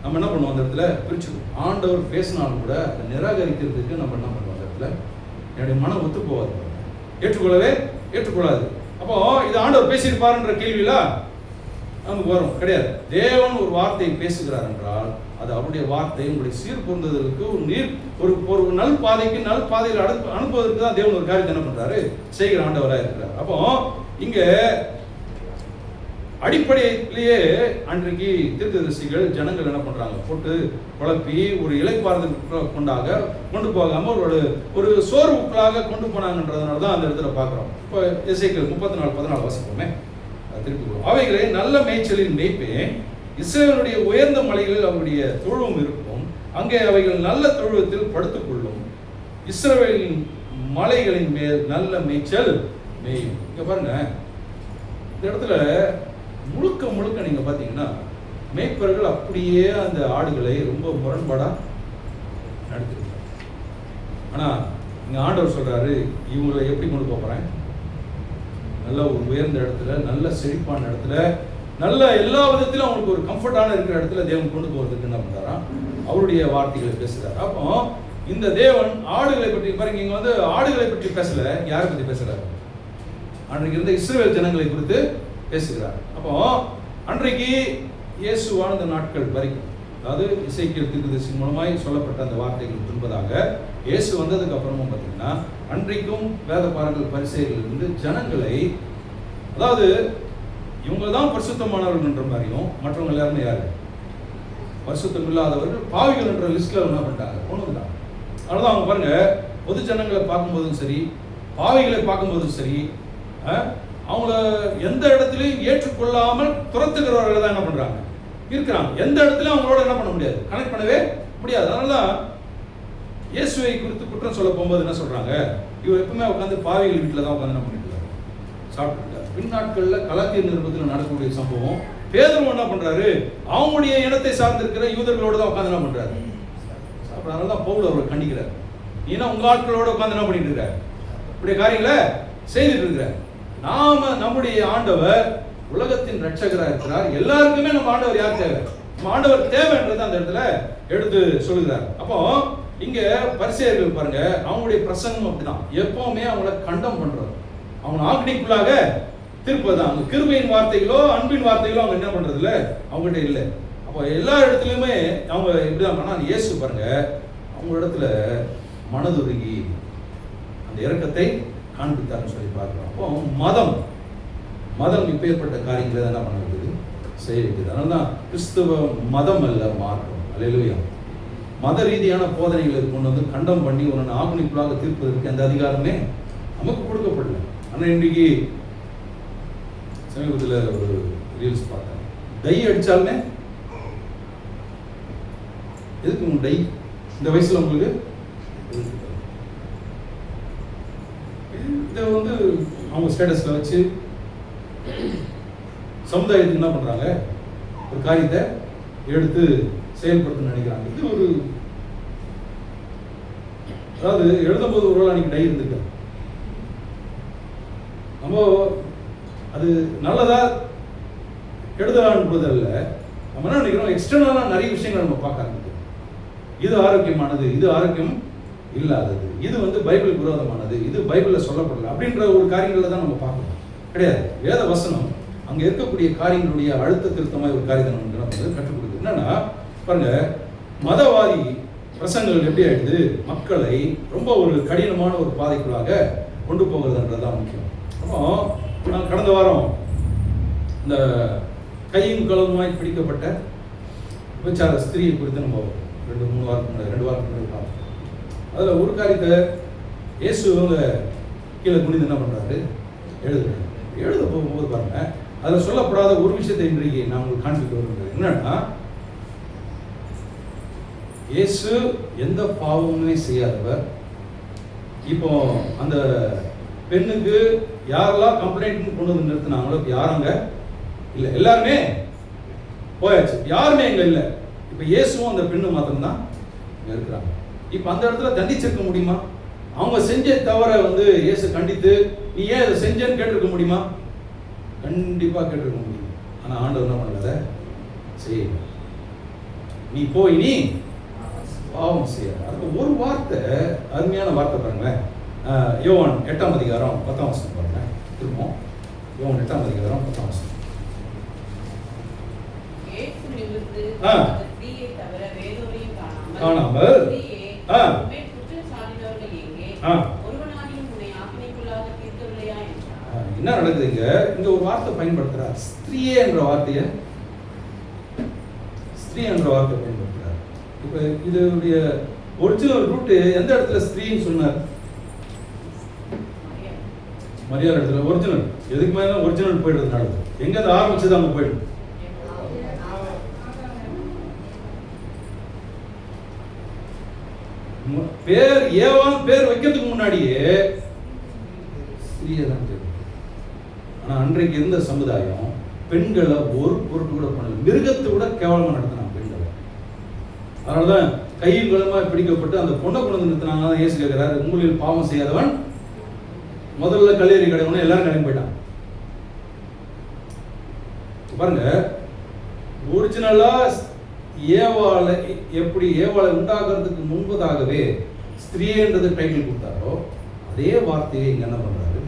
நம்ம என்ன பண்ணுவோம், அந்த இடத்துல பிரிச்சுக்கணும். ஆண்டவர் பேசினாலும் கூட அதை நிராகரிக்கிறதுக்கு நம்ம என்ன பண்ணுவோம், அந்த இடத்துல என்னுடைய மனம் ஒத்து போவாது, ஏற்றுக்கொள்ளவே ஏற்றுக்கொள்ளாது. அப்போ இது ஆண்டவர் பேசியிருப்பாருன்ற கேள்வியில நமக்கு வரும். கிடையாது. தேவன் ஒரு வார்த்தையை பேசுகிறார் என்றால் அது அவருடைய வார்த்தை உங்களுடைய சீர் பொருந்துதலுக்கு ஒரு நல் பாதைக்கு நல் பாதையில் அனுப்புவதற்கு தான் தேவன் ஒரு காரியத்தை என்ன பண்றாரு, செய்கிற ஆண்டவராக இருக்கிறார். அப்போ இங்க அடிப்படையிலேயே அன்றைக்கு தீர்க்கதரிசிகள் ஜனங்கள் என்ன பண்றாங்க, போட்டு குழப்பி ஒரு இளைப்பாறுதல் கொண்டு போகாம ஒரு சோர்வுக்குள்ளாக கொண்டு போனாங்கன்றதுனால தான் அந்த இடத்துல பார்க்கிறோம். இப்போ எசேக்கியேல் 34:14 வாசிப்போமே, திருப்பி. அவைகளை நல்ல மேய்ச்சலின் மேய்ப்பேன், இஸ்ரவேலுடைய உயர்ந்த மலைகளில் அவருடைய தொழுவம் இருக்கும், அங்கே அவைகள் நல்ல தொழுவத்தில் படுத்துக் கொள்ளும், இஸ்ரவேலின் மலைகளின் மேல் நல்ல மேய்ச்சல் மேயும். இங்க பாருங்க, இந்த இடத்துல முழுக்க நீங்க பாத்தீங்கன்னா மேய்ப்பர்கள் அப்படியே அந்த ஆடுகளை ரொம்ப முரண்பாடா நடத்திருக்காங்க. ஆனா இங்க ஆண்டவர் சொல்றாரு, இவங்களை எப்படி கொண்டு போறேன், நல்ல ஒரு உயர்ந்த இடத்துல, நல்ல செழிப்பான இடத்துல, நல்ல எல்லா விதத்திலும் அவங்களுக்கு ஒரு கம்ஃபர்டான இருக்கிற இடத்துல தேவன் கொண்டு போறதுக்கு என்ன பண்றாராம், அவருடைய வார்த்தைகளை பேசுறாரு. அப்போ இந்த தேவன் ஆடுகளை பற்றி பாருங்க, இங்க வந்து ஆடுகளை பற்றி பேசல, யாரை பற்றி பேசுறாரு, அன்றைக்கு இருந்த இஸ்ரவேல் ஜனங்களை குறித்து பேசுகிறார். அப்போ அன்றைக்கு இயேசு வாழ்ந்த நாட்கள் வரைக்கும், அதாவது எசேக்கியேல் தீர்க்கதரிசி மூலமாய் சொல்லப்பட்ட அந்த வார்த்தைகள் பின்பதாக இயேசு வந்ததுக்கு அப்புறமும் பார்த்தீங்கன்னா அன்றைக்கும் வேதபாரகர்கள் பரிசேயர்கள் இருந்து ஜனங்களை, அதாவது இவங்க தான் பரிசுத்தமானவர்கள் என்ற மாதிரியும் மற்றவங்க எல்லாருமே யாரு பரிசுத்தம் இல்லாதவர்கள் பாவிகள் என்ற லிஸ்ட்ல என்ன பண்ணிட்டாங்க, கொண்டு வந்துட்டாங்க. அதனால அவங்க பாருங்க, பொது ஜனங்களை பார்க்கும்போதும் சரி, பாவிகளை பார்க்கும்போதும் சரி, அவங்கள எந்த இடத்துலையும் ஏற்றுக்கொள்ளாமல் துரத்துகிறவர்கள் தான் என்ன பண்றாங்க இருக்கிறாங்க. எந்த இடத்துலையும் அவங்களோட என்ன பண்ண முடியாது, கனெக்ட் பண்ணவே முடியாது. அதனால இயேசுவை குறித்து குற்றம் சொல்ல போகும்போது என்ன சொல்றாங்க, இவர் எப்பவுமே உட்காந்து பாவிகள் வீட்டில் தான் உட்காந்து என்ன பண்ணிட்டு இருக்காரு, சாப்பிட்டுருக்காரு. பின் நாட்களில் கலாத்திய நிருபத்தில் நடக்கக்கூடிய சம்பவம், பேதுரு என்ன பண்றாரு, அவங்களுடைய இனத்தை சார்ந்திருக்கிற யூதர்களோட தான் உட்காந்து என்ன பண்றாரு, சாப்பிட்றதுனால தான் பவுல் அவரை கண்டிக்கிறார். நீனா உங்க ஆட்களோட உட்காந்து என்ன பண்ணிட்டு இருக்க, இப்படிய காரியங்களை செய்துட்டு இருக்கிற. நாம நம்முடைய ஆண்டவர் உலகத்தின் ரட்சகராக இருக்கிறார். எல்லாருக்குமே நம்ம ஆண்டவர் யார் தேவை, நம்ம ஆண்டவர் தேவைன்றது அந்த இடத்துல எடுத்து சொல்லுகிறார். அப்போ இங்க பரிசேயர்கள் பாருங்க, அவங்களுடைய பிரசங்கம் அப்படிதான், எப்பவுமே அவங்கள கண்டம் பண்றது, அவங்க ஆக்னிக்குள்ளாக திருப்பதான். அவங்க கிருபையின் வார்த்தைகளோ அன்பின் வார்த்தைகளோ அவங்க என்ன பண்றது இல்லை, அவங்ககிட்ட இல்லை. அப்போ எல்லா இடத்துலையுமே அவங்க இப்படிதான் பண்ணா. இயேசு பாருங்க அவங்க இடத்துல மனதுருகி அந்த இரக்கத்தை காண்பித்தார்னு சொல்லி பார்க்கிறோம். அப்போ மதம் இப்பேற்பட்ட காரியங்களை என்ன பண்ண வைக்குது, செய்ய வைக்குது. அதனால தான் கிறிஸ்துவ மதம் அல்ல மார்க்கம். அல்லேலூயா. மத ரீதியான போதனைகளை கொண்டு வந்து கண்டம் பண்ணி ஒரு ஆக்னிக்குள்ளாக தீர்ப்பதற்கு அந்த அதிகாரமே நமக்கு கொடுக்கப்படல. ஆனால் இன்றைக்கு சமீபத்தில் ஒரு ரீல்ஸ் பார்த்தேன், டை அடிச்சாலுமே எதுக்கு உங்க டை இந்த வயசுல உங்களுக்கு, இதை வந்து அவங்க ஸ்டேட்டஸ்ல வச்சு சமுதாயத்துக்கு என்ன பண்றாங்க, ஒரு காரியத்தை எடுத்து செயல்படுத்த நினைக்கிறாங்க. இது ஒரு, அதாவது எழுதும்போது ஒரு வேளை அன்னைக்கு டை இருந்திருக்காரு. நம்ம அது நல்லதா கெடுதலான்றதல்ல, நம்ம என்ன நினைக்கிறோம், எக்ஸ்டர்னலா நிறைய விஷயங்கள் நம்ம பார்க்க ஆரம்பிக்கிறோம். இது ஆரோக்கியமானது, இது ஆரோக்கியம் இல்லாதது, இது வந்து பைபிள் விரோதமானது, இது பைபிள்ல சொல்லப்படல அப்படின்ற ஒரு காரியங்களை தான் நம்ம பார்க்கணும். கிடையாது. வேத வசனம் அங்க இருக்கக்கூடிய காரியங்களுடைய அழுத்த திருத்தமாக ஒரு காரியத்தை நமக்கு கற்றுக் கொடுக்குது. என்னன்னா பாருங்க, மதவாதி பிரசங்கங்கள் எப்படி ஆயிடுது, மக்களை ரொம்ப ஒரு கடினமான ஒரு பாதைக்குள்ளாக கொண்டு போகிறதுன்றதுதான் முக்கியம். அப்போ நான் கடந்த வாரம் இந்த கையும் களவுமாய் பிடிக்கப்பட்ட விபச்சார ஸ்திரியை குறித்து நம்ம 2 வாரத்துக்கு முன்னாடி பார்த்தோம். அதில் ஒரு காரியத்தை இயேசு அவங்க கீழே குனிந்து என்ன பண்ணுறாரு, எழுத போகும்போது பாருங்க, அதில் சொல்லப்படாத ஒரு விஷயத்தை இன்றைக்கு நான் உங்களுக்கு காண்பிக்க வருகிறேன். என்னன்னா, இயேசு எந்த பாவமுமே செய்யாதவர். இப்போ அந்த பெண்ணுக்கு யாரெல்லாம் கம்ப்ளைண்ட் கொண்டு வந்து நிறுத்தினாங்களோ யாருங்க இல்லை, எல்லாருமே போயாச்சு, யாருமே எங்க இல்லை. இப்போ இயேசுவும் அந்த பெண்ணு மாத்திரம்தான் இங்க இருக்கிறாங்க. இப்போ அந்த இடத்துல தண்டிச்சிருக்க முடியுமா? அவங்க செஞ்ச தவறை வந்து இயேசு கண்டித்து நீ ஏன் அதை செஞ்சேன்னு கேட்டிருக்க முடியுமா? கண்டிப்பா கேட்டிருக்க முடியும். ஆனா ஆண்டவர் என்ன பண்ணல, சரி நீ போய் நீ பாவம் செய்ய. அதுக்கு ஒரு வார்த்தை, அருமையான வார்த்தை பாருங்களேன். யோவான் 8ஆம் அதிகாரம் 10ஆம் வசனம் பாருங்க. திரும்பவும் யோவான் 8ஆம் அதிகாரம் 10ஆம் வசனம். காணாமல் என்ன நடக்குதுங்க, இந்த ஒரு வார்த்தை பயன்படுத்துறார், ஸ்திரீயே என்ற வார்த்தையை, ஸ்திரீ என்ற வார்த்தை பயன்படுத்துறார். இப்ப இதனுடைய ஒரிஜினல் ரூட் எந்த இடத்துல ஸ்திரீன்னு சொன்னார்? மரியாதை இடத்துல. ஒரிஜினல் எதுக்கு மேல ஒரிஜினல் போயிடுறதுனால எங்க அது ஆரம்பிச்சது அங்க போயிடும். பேர் ஏவான் பேர் வைக்கிறதுக்கு முன்னாடியே ஸ்திரீயை தான் தெரியும். ஆனா அன்றைக்கு இருந்த சமுதாயம் பெண்களை ஒரு பொருட்டு கூட பண்ணல, மிருகத்தை விட கேவலமா நடத்தினாங்க பெண்களை. அதனாலதான் கையில் களமா பிடிக்கப்பட்டு அந்த பொண்ணை கொண்டு நிறுத்தினாங்க. இயேசு கேட்கிறாரு, உங்களில் பாவம் செய்யாதவன் முதல்ல கல்லேறி கிடைக்கணும். எல்லாரும் கிளம்பி போயிட்டான். பாருங்க, ஒரிஜினலா ஏவாளை எப்படி ஏவாளை உண்டாகிறதுக்கு முன்பதாகவே ஸ்திரீன்றது டைட்டில் கொடுத்தாரோ அதே வார்த்தையை இங்க என்ன பண்றாரு,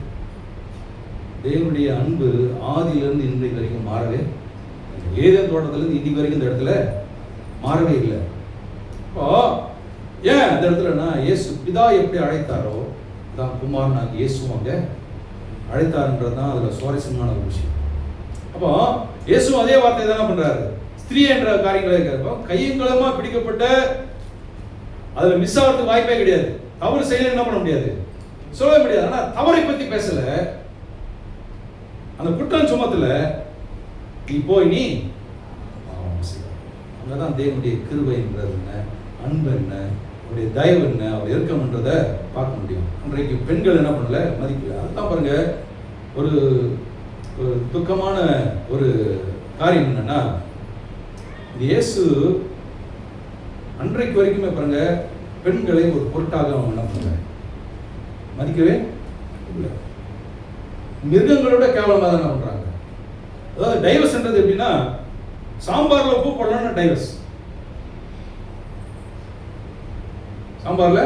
தேவனுடைய அன்பு ஆதியிலிருந்து இன்றைக்கு வரைக்கும் மாறவே, ஏதேன் தோட்டத்திலிருந்து இன்னைக்கு வரைக்கும் இந்த இடத்துல மாறவே இல்லை. இப்போ ஏன் அந்த இடத்துலனா இயேசு பிதா எப்படி அழைத்தாரோ தான் குமாரனாக இயேசுவும் அங்க அழைத்தாருன்றது தான் அதுல சுவாரஸ்யமான ஒரு விஷயம். அப்போ இயேசுவும் அதே வார்த்தை தானே பண்றாரு, ஸ்திரீ என்ற காரியங்களை இருக்கிறப்போ கையங்களமா பிடிக்கப்பட்ட, அதுல மிஸ் ஆகிறதுக்கு வாய்ப்பே கிடையாது. தவறு செய்யல என்ன பண்ண முடியாது, சொல்ல முடியாது. ஆனா தவறை பத்தி பேசல, அந்த குற்றம் சுமத்துல நீ போய் நீ அங்கதான் தேவனுடைய கிருபை என்றது என்ன, அன்பு என்ன, அவருடைய தயவு என்ன, அவர் இறக்கம்ன்றதை பார்க்க முடியும். அன்றைக்கு பெண்கள் என்ன பண்ணல, மதிக்கல. அதுதான் பாருங்க ஒரு துக்கமான ஒரு காரியம் என்னன்னா, இயேசு அன்றைக்கு வரைக்குமே பாருங்க பெண்களை ஒரு பொருட்டாக அவங்க என்ன பண்ணல, மதிக்கவே இல்லை. மிருகங்களோட கேவலமாக தான் என்ன பண்றாங்க. அதாவது டைவர்ஸ்ன்றது எப்படின்னா, சாம்பார்ல உப்பு போடலாம்னா டைவர்ஸ், சாம்பார்ல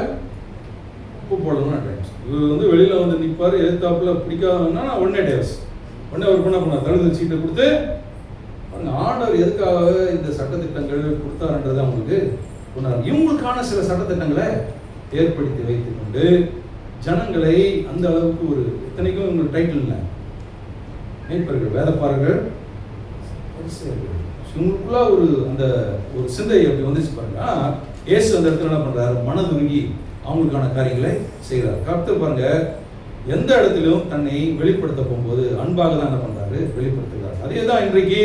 உப்பு போடணும்னா டைவர்ஸ். இவர் வந்து வெளியில வந்து நிற்பாரு, எதிர்த்தாப்புல பிடிக்காதுன்னா உடனே டைவர்ஸ். உடனே அவர் பண்ண தழுது சீட்டை கொடுத்து ஆண்டவர் எதுக்காக இந்த சட்டத்திட்டங்கள் கொடுத்தாருன்றது அவங்களுக்கு சொன்னார். இவங்களுக்கான சில சட்டத்திட்டங்களை ஏற்படுத்தி வைத்துக் கொண்டு ஜனங்களை அந்த அளவுக்கு ஒரு, இத்தனைக்கும் இவங்க டைட்டில் இல்லை, மேய்ப்பர்கள், வேதப்பாரர்கள், இவங்களுக்குள்ள ஒரு அந்த ஒரு சிந்தை அப்படி வந்துச்சு பாருங்க. இயேசு அந்த இடத்துல என்ன பண்றாரு, மனதுருகி அவங்களுக்கான காரியங்களை செய்கிறார். கர்த்தர் பாருங்க எந்த இடத்திலும் தன்னை வெளிப்படுத்த போகும்போது அன்பாக தான் என்ன பண்றாரு, வெளிப்படுத்துகிறார். அதே தான் இன்றைக்கு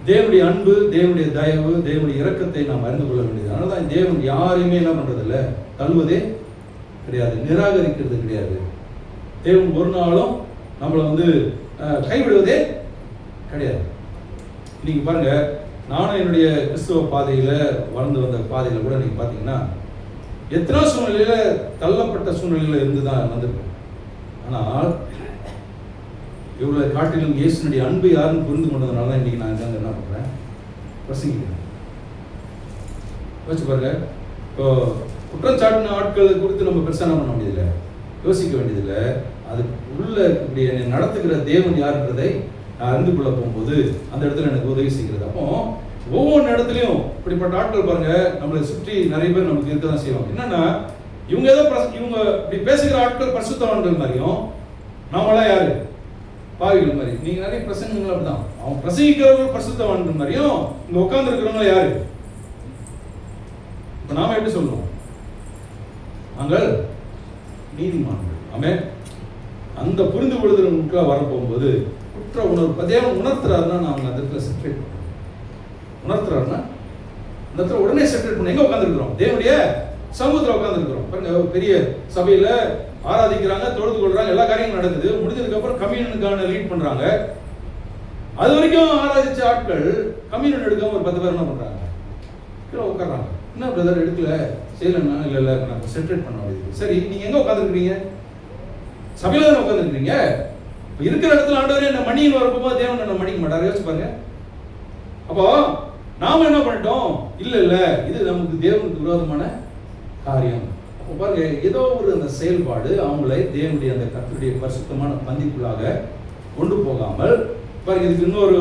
தேவனுடைய அன்பு, தேவனுடைய தயவு, தேவனுடைய இரக்கத்தை நாம் அறிந்து கொள்ள வேண்டியது. அதனால தான் தேவன் யாரையுமே என்ன பண்றது இல்லை, தள்ளுவதே கிடையாது, நிராகரிக்கிறது கிடையாது. தேவன் ஒரு நாளும் நம்மளை வந்து கைவிடுவதே கிடையாது. நீங்க பாருங்க, நானும் என்னுடைய கிறிஸ்துவ பாதையில வளர்ந்து வந்த பாதையில கூட நீங்க பாத்தீங்கன்னா எத்தனை சூழ்நிலையில தள்ளப்பட்ட சூழ்நிலையில இருந்துதான் வந்திருக்கோம். ஆனால் இவர்களை காட்டிலும் இயேசுனுடைய அன்பு யாருன்னு புரிந்து கொண்டதுனால தான் இன்னைக்கு நான் என்ன பண்றேன், பிரசங்கிக்கிறேன். யோசிச்சு பாருங்க, இப்போ குற்றம் சாட்டின ஆட்கள் குறித்து நம்ம பெருசா பண்ண வேண்டியதில்லை, யோசிக்க வேண்டியதில்லை. அது உள்ள இப்படி என்னை நடத்துகிற தேவன் யாருன்றதை நான் அறிந்து கொள்ள போகும்போது அந்த இடத்துல எனக்கு உதவி செய்கிறது. அப்போ ஒவ்வொரு இடத்துலையும் இப்படிப்பட்ட ஆட்கள் பாருங்க நம்மளை சுற்றி நிறைய பேர் நமக்கு இருக்க தான் செய்வாங்க. என்னன்னா இவங்க ஏதோ இவங்க இப்படி பேசுகிற ஆட்கள் பரிசுத்தவான்கள் மாதிரியும் நாமெல்லாம் யாரு பாவிகள் மாதிரி. நீங்க நிறைய பிரசங்கங்கள் அப்படிதான், அவன் பிரசங்கிக்கிறவர்கள் பரிசுத்தவான்கள் மாதிரியும் இங்க உட்கார்ந்து இருக்கிறவங்க யாரு, இப்ப நாம எப்படி சொல்லுவோம், நாங்கள் நீதிமான்கள். ஆமென். அந்த புரிந்து கொள்ளுதலுக்குள்ள வர போகும்போது குற்ற உணர்வு தேவன் உணர்த்துறாருன்னா நான் அந்த இடத்துல செப்பரேட் பண்ணுறேன். உணர்த்துறாருன்னா அந்த இடத்துல உடனே செப்பரேட் பண்ண. எங்க உட்காந்துருக்கிறோம், தேவனுடைய சமூகத்தில் உட்காந்துருக்கிறோம். பாருங்க, பெரிய சபையில ஆராதிக்கிறாங்க, தொழுது கொள்றாங்க, எல்லா காரியங்களும் நடக்குது. முடிஞ்சதுக்கு அப்புறம் கம்யூனியனுக்கான லீட் பண்றாங்க. அது வரைக்கும் ஆராதிச்ச ஆட்கள் கம்யூனியன் எடுக்காம ஒரு 10 பேர் என்ன பண்றாங்க, கீழே உட்கார்றாங்க. என்ன பிரதர் எடுக்கல, செய்யலன்னா இல்ல நான் செப்பரேட் பண்ண வேண்டியது. சரி, நீங்க எங்க உட்காந்துருக்கீங்க, சபையில தானே உட்காந்துருக்கீங்க. இருக்கிற இடத்துல ஆண்டவரே என்ன மணின்னு வரப்போது தேவன் என்ன மணிக்க மாட்டாரு. யோசிச்சு பாருங்க. அப்போ நாம என்ன பண்ணிட்டோம், இல்ல இது நமக்கு தேவனுக்கு விரோதமான காரியம். அப்போ பாருங்க, ஏதோ ஒரு அந்த செயல்பாடு அவங்களை தேவனுடைய அந்த கர்த்தருடைய பரிசுத்தமான பந்திக்குள்ளாக கொண்டு போகாமல் பாருங்க, இதுக்கு இன்னொரு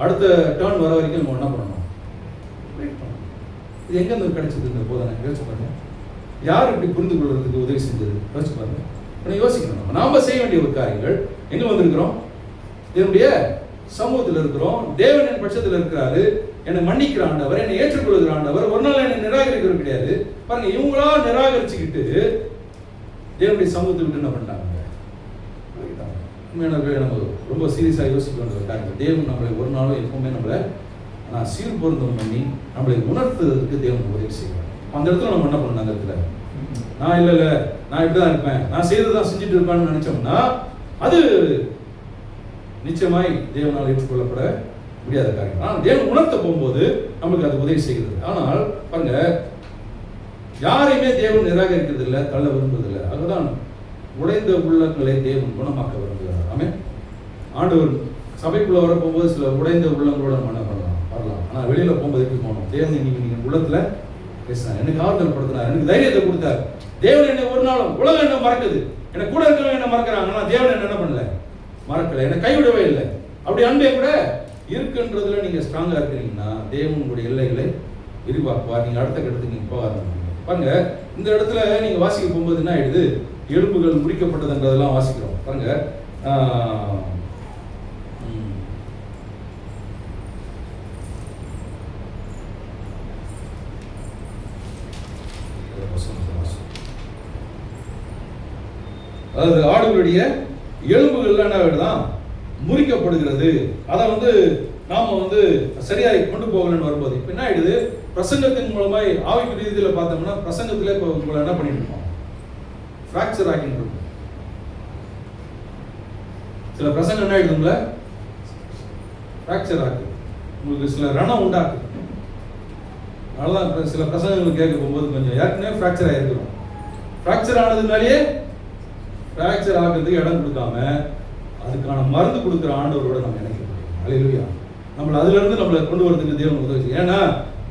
அடுத்த டர்ன் வர வரைக்கும் நம்ம என்ன பண்ணணும், வெயிட் பண்ணணும். இது எங்க இருந்து கிடைச்சது இந்த போதனை, யோசிச்சு பாருங்க. யார் இப்படி புரிந்து கொள்றதுக்கு உதவி செஞ்சது, யோசிச்சு பாருங்க. யோசிக்கணும். நாம செய்ய வேண்டிய ஒரு காரியங்கள் எங்க வந்திருக்கிறோம், தேவனுடைய சமூகத்தில் இருக்கிறோம். தேவன் என் பட்சத்தில் இருக்கிறாரு, என்னை மன்னிக்கிற ஆண்டவர், என்னை ஏற்றுக்கொள்கிற ஆண்டவர், ஒரு நாள் என்னை நிராகரிக்கிறது கிடையாது. பாருங்க, இவங்களா நிராகரிச்சுக்கிட்டு தேவனுடைய சமூகத்தை விட்டு என்ன பண்ணிட்டாங்க. நம்ம ரொம்ப சீரியஸா யோசிக்க வேண்டிய ஒரு காரியம். தேவன் நம்மளை ஒரு நாளும் எப்பவுமே நம்மளை சீர்பொருந்தம் பண்ணி நம்மளை உணர்த்துறதுக்கு தேவன் உதவி செய்வார். அந்த இடத்துல நம்ம என்ன பண்ணணும், அந்த இடத்துல நான் இல்ல நான் இப்படிதான் இருப்பேன், நான் செய்ததான் செஞ்சுட்டு இருப்பேன்னு நினைச்சோம்னா அது நிச்சயமாய் தேவனால் ஏற்றுக்கொள்ளப்பட முடியாத காரியம். ஆனால் தேவன் உணர்த்த போகும்போது நமக்கு அது உதவி செய்கிறது. ஆனால் பாருங்க, யாரையுமே தேவன் நிராகரிக்கிறது இல்லை, தள்ள விரும்புவதில்லை. அதுதான் உடைந்த உள்ளங்களை தேவன் குணமாக்க விரும்புகிறார். ஆமென். ஆண்டவர் சபைக்குள்ள வர போகும்போது சில உடைந்த உள்ளங்களோட மன வரலாம். ஆனால் வெளியில போகும்போது எப்படி போகணும், தேவன் இன்னைக்கு நீங்க உள்ளத்துல பேசினார், எனக்கு ஆறுதல் படுத்தினார், எனக்கு தைரியத்தை கொடுத்தார். தேவன் என்னை ஒரு நாளும், உலகம் என்ன மறக்குது, எனக்கு கூட இருக்கிறவங்க என்ன மறக்கிறாங்க, ஆனால் தேவன் என்ன பண்ணல, மறக்கல, என்னை கைவிடவே இல்லை. அப்படி அன்பே கூட இருக்குன்றதுல நீங்க ஸ்ட்ராங்கா இருக்கிறீங்கன்னா தேவன் உங்களுடைய எல்லைகளை விரிவாக்குவார். நீங்க அடுத்த கட்டத்துக்கு நீங்க போக ஆரம்பிப்பீங்க. பாருங்க, இந்த இடத்துல நீங்க வாசிக்க போகும்போது என்ன ஆயிடுது, எலும்புகள் முறிக்கப்பட்டதுன்றதெல்லாம் வாசிக்கிறோம். பாருங்க, அதாவது ஆடுகளுடைய எலும்புகள் என்ன ஆகிடுதான், முறிக்கப்படுகிறது. அதை நாம வந்து சரியாய் கொண்டு போகலன்னு வரும்போது இப்போ என்ன ஆயிடுது, பிரசங்கத்தின் மூலமாய் ஆவிக்குரிய ரீதியில் பார்த்தோம்னா பிரசங்கத்திலே இப்போ உங்களை என்ன பண்ணிட்டு இருக்கோம், ஃப்ராக்சர் ஆகிட்டு இருக்கோம். சில பிரசங்கம் என்ன ஆயிடுதுங்களா, ஃப்ராக்சர் ஆகுது, உங்களுக்கு சில ரணம் உண்டாக்குது. அதனாலதான் சில பிரசங்கங்கள் கேட்க போகும்போது கொஞ்சம் ஏற்கனவே ஃப்ராக்சர் ஆகிருக்கிறோம். ஃப்ராக்சர் ஆனதுனாலேயே ஃப்ராக்சர் ஆகிறதுக்கு இடம் கொடுக்காம அதுக்கான மருந்து கொடுக்குற ஆண்டவரோட நம்ம நினைக்க முடியும். அல்லேலூயா. நம்மளை அதுல இருந்து நம்மளை கொண்டு வரதுக்கு தேவன் உதவி. ஏன்னா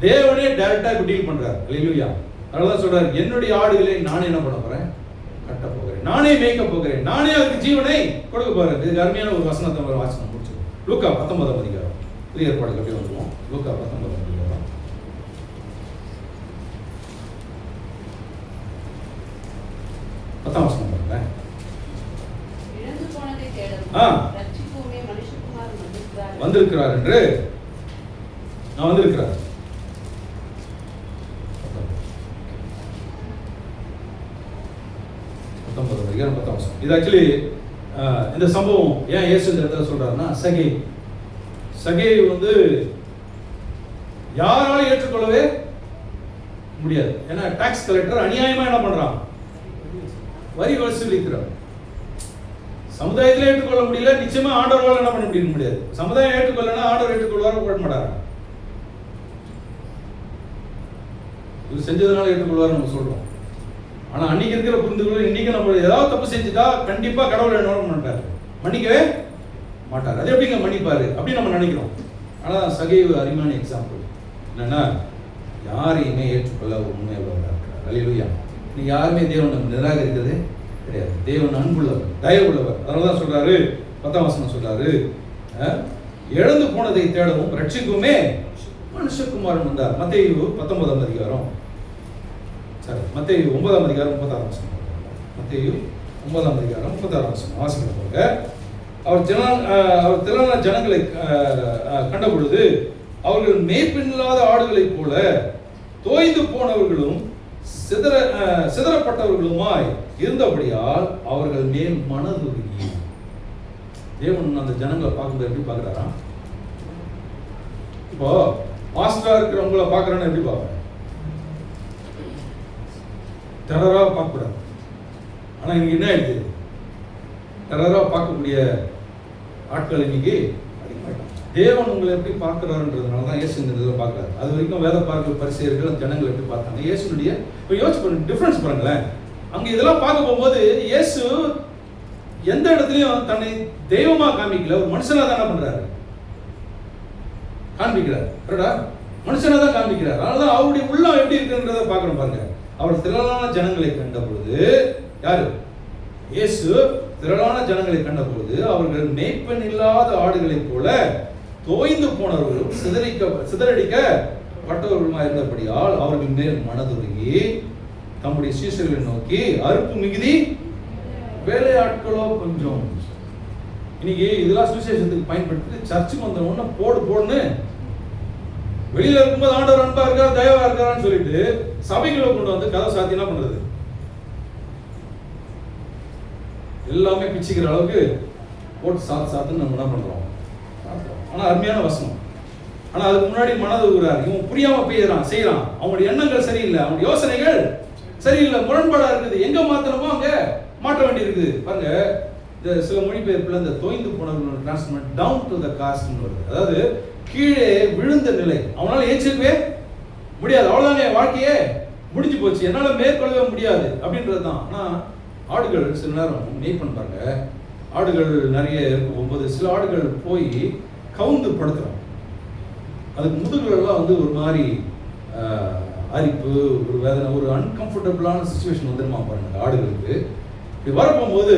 தேவனே டைரக்டா இப்ப டீல் பண்றாரு. அல்லேலூயா. அதனாலதான் சொல்றாரு, என்னுடைய ஆடுகளை நானே என்ன பண்ண போறேன், கட்ட போகிறேன், நானே மேய்க்க போகிறேன், நானே அதுக்கு ஜீவனை கொடுக்க போறேன். இது அருமையான ஒரு வசனத்தை வாசனம் முடிச்சு லூக்கா 19 அதிகாரம். புதிய ஏற்பாடுக்கு அப்படியே வந்துருவோம். லூக்கா 19 அதிகாரம் 10ஆம் வசனம் பாருங்க. வந்திருக்கிறார் என்று நான் வந்திருக்கிறார். இது ஆக்சுவலி இந்த சம்பவம் ஏன் இயேசு இந்த இடத்துல சொல்றாருன்னா, சகே வந்து யாராலும் ஏற்றுக்கொள்ளவே முடியாது. ஏன்னா டாக்ஸ் கலெக்டர் அநியாயமா என்ன பண்றான், வரி வசூலிக்கிறார். சமுதாயத்தில் ஏற்றுக்கொள்ள முடியல, நிச்சயமா ஆண்டவரால் என்ன பண்ண முடியாது. சமுதாயம் ஏற்றுக்கொள்ளனா ஆண்டவர் ஏற்றுக்கொள்வார் போட மாட்டார். இது செஞ்சதுனால ஏற்றுக்கொள்வார் நம்ம சொல்றோம். ஆனா அன்னைக்கு இருக்கிற புரிந்துகள் இன்னைக்கு நம்ம ஏதாவது தப்பு செஞ்சுட்டா கண்டிப்பா கடவுளை என்ன மாட்டாரு, மன்னிக்கவே மாட்டார். அது எப்படிங்க மன்னிப்பாரு அப்படி நம்ம நினைக்கிறோம். ஆனா சகைவு அருமையான எக்ஸாம்பிள். என்னன்னா யாரையுமே ஏற்றுக்கொள்ள ஒரு உண்மையுள்ளவராக இருக்கிறார். அல்லேலூயா. நீ யாருமே தேவனை நிராகரிக்கிறது கிடையாது. தேவன் அன்புள்ளவர், தயவுள்ளவர். அதனாலதான் சொல்றாரு 10ஆம் வசனம் சொல்றாரு, இழந்து போனதை தேடவும் ரட்சிக்குமே மனுஷகுமாரன் வந்தார். மத்தேயு 19ஆம் அதிகாரம், மத்தேயு 9ஆம் அதிகாரம் 36ஆம் வசனம். மத்தேயு 9ஆம் அதிகாரம் 36ஆம் வசனம் வாசிக்க போங்க. அவர் திரளான ஜனங்களை கண்ட பொழுது அவர்கள் மேய்ப்பில்லாத ஆடுகளைப் போல தோய்ந்து போனவர்களும் சிதறப்பட்டவர்களுமாய் இருந்தபடியால் அவர்கள் மேல் மனதுருகி. தேவன் அந்த ஜனங்களை பார்க்கும்போது எப்படி பார்க்கிறாரா, இப்போ மாஸ்டரா இருக்கிறவங்கள பார்க்கறான்னு எப்படி பார்ப்பேன், டெரரா பார்க்கக்கூடாது. ஆனா இன்னைக்கு என்ன ஆயிடுது, டெரரா பார்க்கக்கூடிய ஆட்கள் இன்னைக்கு அதிகமாயிட்டாங்க. தேவன் உங்களை எப்படி பார்க்கிறாருன்றதுனால தான் இயேசு இந்த இதில் பார்க்கறாரு. அது வரைக்கும் வேத பார்க்க பரிசேயர்கள் ஜனங்கள் எப்படி பார்த்தாங்க, இயேசுடைய இப்போ யோசிச்சு பாருங்க, டிஃபரன்ஸ் பாருங்களேன். அங்க இதெல்லாம் பார்க்க போகும்போது இயேசு எந்த இடத்துலையும் தன்னை தெய்வமா காமிக்கல, ஒரு மனுஷனா தானே பண்றாரு, காண்பிக்கிறார். கரெக்டா, மனுஷனா தான் காண்பிக்கிறார். அதனாலதான் அவருடைய உள்ளம் எப்படி இருக்குன்றத பார்க்கணும் பாருங்க. அவர் திரளான ஜனங்களை கண்ட பொழுது, யாரு இயேசு திரளான ஜனங்களை கண்ட பொழுது அவர்கள் மேய்ப்பன் இல்லாத ஆடுகளைப் போல தோய்ந்து போனவர்களும் சிதறடிக்கப்பட்டவர்களுமா இருந்தபடியால் அவர்கள் மேல் மனதுருகி தம்முடைய சீஷர்களை நோக்கி, அறுப்பு மிகுதி வேலையாட்களோ கொஞ்சம். இன்னைக்கு இதெல்லாம் சுவிசேஷத்துக்கு பயன்படுத்தி சர்ச்சுக்கு வந்த உடனே போடுன்னு வெளியில இருக்கும்போது ஆண்டவர் அன்பா இருக்கார் தயவா இருக்காரான்னு சொல்லிட்டு சபைகளை கொண்டு வந்து கதை சாத்தி என்ன பண்றது, எல்லாமே பிச்சுக்கிற அளவுக்கு போட்டு சாத்துன்னு நம்ம என்ன பண்றோம். ஆனா அருமையான வசனம். ஆனா அதுக்கு முன்னாடி மனதுறாரு, இவன் புரியாம செய்யறான், அவங்களுடைய எண்ணங்கள் சரியில்லை, அவங்களுடைய யோசனைகள் சரியில்லை, முரண்பாடா இருக்குது. எங்க மாத்தணுமோ அங்க மாற்ற வேண்டி இருக்குது. பாருங்க, இந்த சில மொழிபெயர்ப்புல இந்த தோய்ந்து போனவர்கள் டிரான்ஸ்ஃபர்மேட் டவுன் டு த காஸ்ட்னு வருது. அதாவது கீழே விழுந்த நிலை, அவனால ஏற்றிக்கவே முடியாது, அவ்வளவுதாங்க என் வாழ்க்கையே முடிஞ்சு போச்சு, என்னால மேற்கொள்ளவே முடியாது அப்படின்றது தான். ஆனா ஆடுகள் சில நேரம் மேய் பண்ணுறாங்க, ஆடுகள் நிறைய இருக்கும் போகும்போது சில ஆடுகள் போய் கவுந்து படுத்துறோம், அதுக்கு முதுகுலாம் வந்து ஒரு மாதிரி அரிப்பு, ஒரு வேதனை, ஒரு அன்கம்ஃபர்டபுளான சுச்சுவேஷன் வந்துருமா பாருங்க ஆடுகளுக்கு. இப்படி வரப்போகும்போது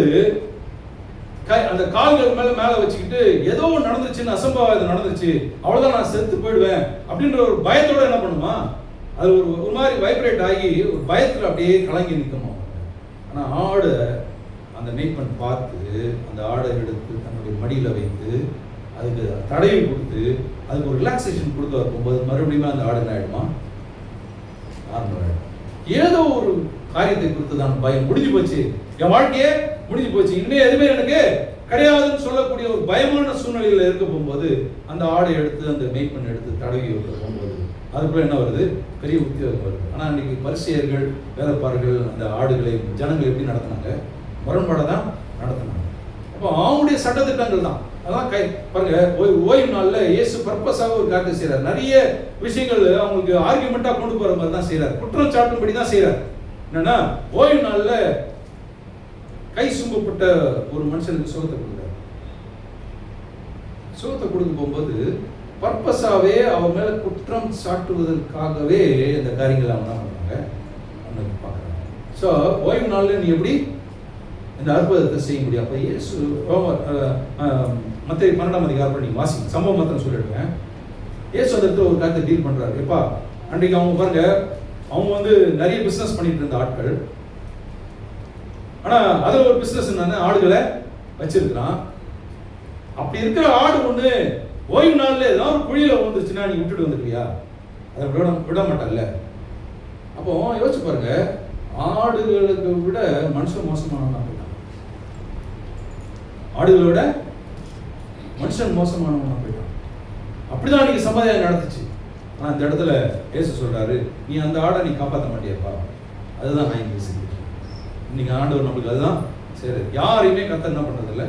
அந்த கால்கள் மேல வச்சுக்கிட்டு ஏதோ நடந்துச்சுன்னு, அசம்பாவிதம் நடந்துச்சு, அவ்வளவுதான் நான் செத்து போயிடுவேன் அப்படின்ற ஒரு பயத்தோட என்ன பண்ணுமா, அது ஒரு மாதிரி வைப்ரேட் ஆகி ஒரு பயத்துல அப்படியே கலங்கி நிற்குமா. ஆனா ஆடு அந்த மேய்ப்பன் பார்த்து அந்த ஆடை எடுத்து தன்னுடைய மடியில வைத்து அதுக்கு தடவி கொடுத்து அதுக்கு ஒரு ரிலாக்ஸேஷன் கொடுத்து வரும்போது மறுபடியும் அந்த ஆடு என்ன ஆயிடுமா, நார்மல் ஆயிடும். ஏதோ ஒரு காரியத்தை குறித்து தான் பயம் முடிஞ்சு போச்சு, என் வாழ்க்கையே முடிஞ்சு போச்சு, இனிமே எதுவுமே எனக்கு கிடையாதுன்னு சொல்லக்கூடிய ஒரு பயமான சூழ்நிலையில் இருக்க போகும்போது அந்த ஆடை எடுத்து அந்த மேய்ப்பன் எடுத்து தடவி விட்டு போகும்போது அதுக்குள்ள என்ன வருது? பெரிய உத்தியோகம் வருது. ஆனால் இன்னைக்கு பரிசேயர்கள், வேலைப்பார்கள் அந்த ஆடுகளை ஜனங்கள் எப்படி நடத்தினாங்க? முரண்பாடை தான் நடத்தினாங்க. அப்போ அவங்களுடைய சட்டத்திட்டங்கள் தான் அதான் பாருங்க. ஓய்வு நாளில் இயேசு பர்பஸாக ஒரு காரியத்தை செய்கிறார். நிறைய விஷயங்கள் அவங்களுக்கு ஆர்கியூமெண்ட்டாக கொண்டு போகிற மாதிரி தான் செய்கிறார். குற்றம் சாட்டும்படி தான் செய்கிறார். என்னன்னா ஓய்வு நாளில் கை சும்பப்பட்ட ஒரு மனுஷனுக்கு சுகத்தை கொடுக்குறாரு. சுகத்தை கொடுக்க போகும்போது பர்பஸாகவே அவன் மேலே குற்றம் சாட்டுவதற்காகவே இந்த காரியங்களை அவன் என்ன பண்ணுறாங்க, அவனுக்கு பார்க்குறாங்க. ஸோ ஓய்வு நாளில் நீ எப்படி இந்த அற்புதத்தை செய்ய முடியும்? அப்போ இயேசு மத்திய 12ஆம் அதிகாரம் நீங்கள் வாசிங்க, சம்பவம் மாத்திரம் சொல்லிடுவேன். இயேசு அந்த இடத்துல ஒரு காரியத்தை டீல் பண்ணுறாரு. எப்பா அன்றைக்கு அவங்க பாருங்க, அவங்க வந்து நிறைய பிஸ்னஸ் பண்ணிட்டு இருந்த ஆட்கள். ஆனால் அதில் ஒரு பிஸ்னஸ் என்னன்னா ஆடுகளை வச்சிருக்கிறான். அப்படி இருக்கிற ஆடு ஒன்று ஓய்வு நாளில் ஏதாவது ஒரு குழியில் வந்துருச்சுன்னா நீ விட்டுட்டு வந்துருக்கியா? அதை விட மாட்டல்ல. அப்போ யோசிச்சு பாருங்க, ஆடுகளுக்கு விட மனுஷன் மோசமானவனா போயிட்டான். ஆடுகளை விட மனுஷன் மோசமானவனா போயிட்டான். அப்படிதான் அன்னைக்கு சமுதாயம் நடந்துச்சு. ஆனால் இந்த இடத்துல இயேசு சொல்றாரு, நீ அந்த ஆடை நீ காப்பாற்ற மாட்டியப்பா. அதுதான் நான் இங்கே செய்கிறேன். இன்னைக்கு ஆண்டவர் நம்மளுக்கு அதுதான் சரி. யாரையுமே கர்த்தர் என்ன பண்றதில்லை,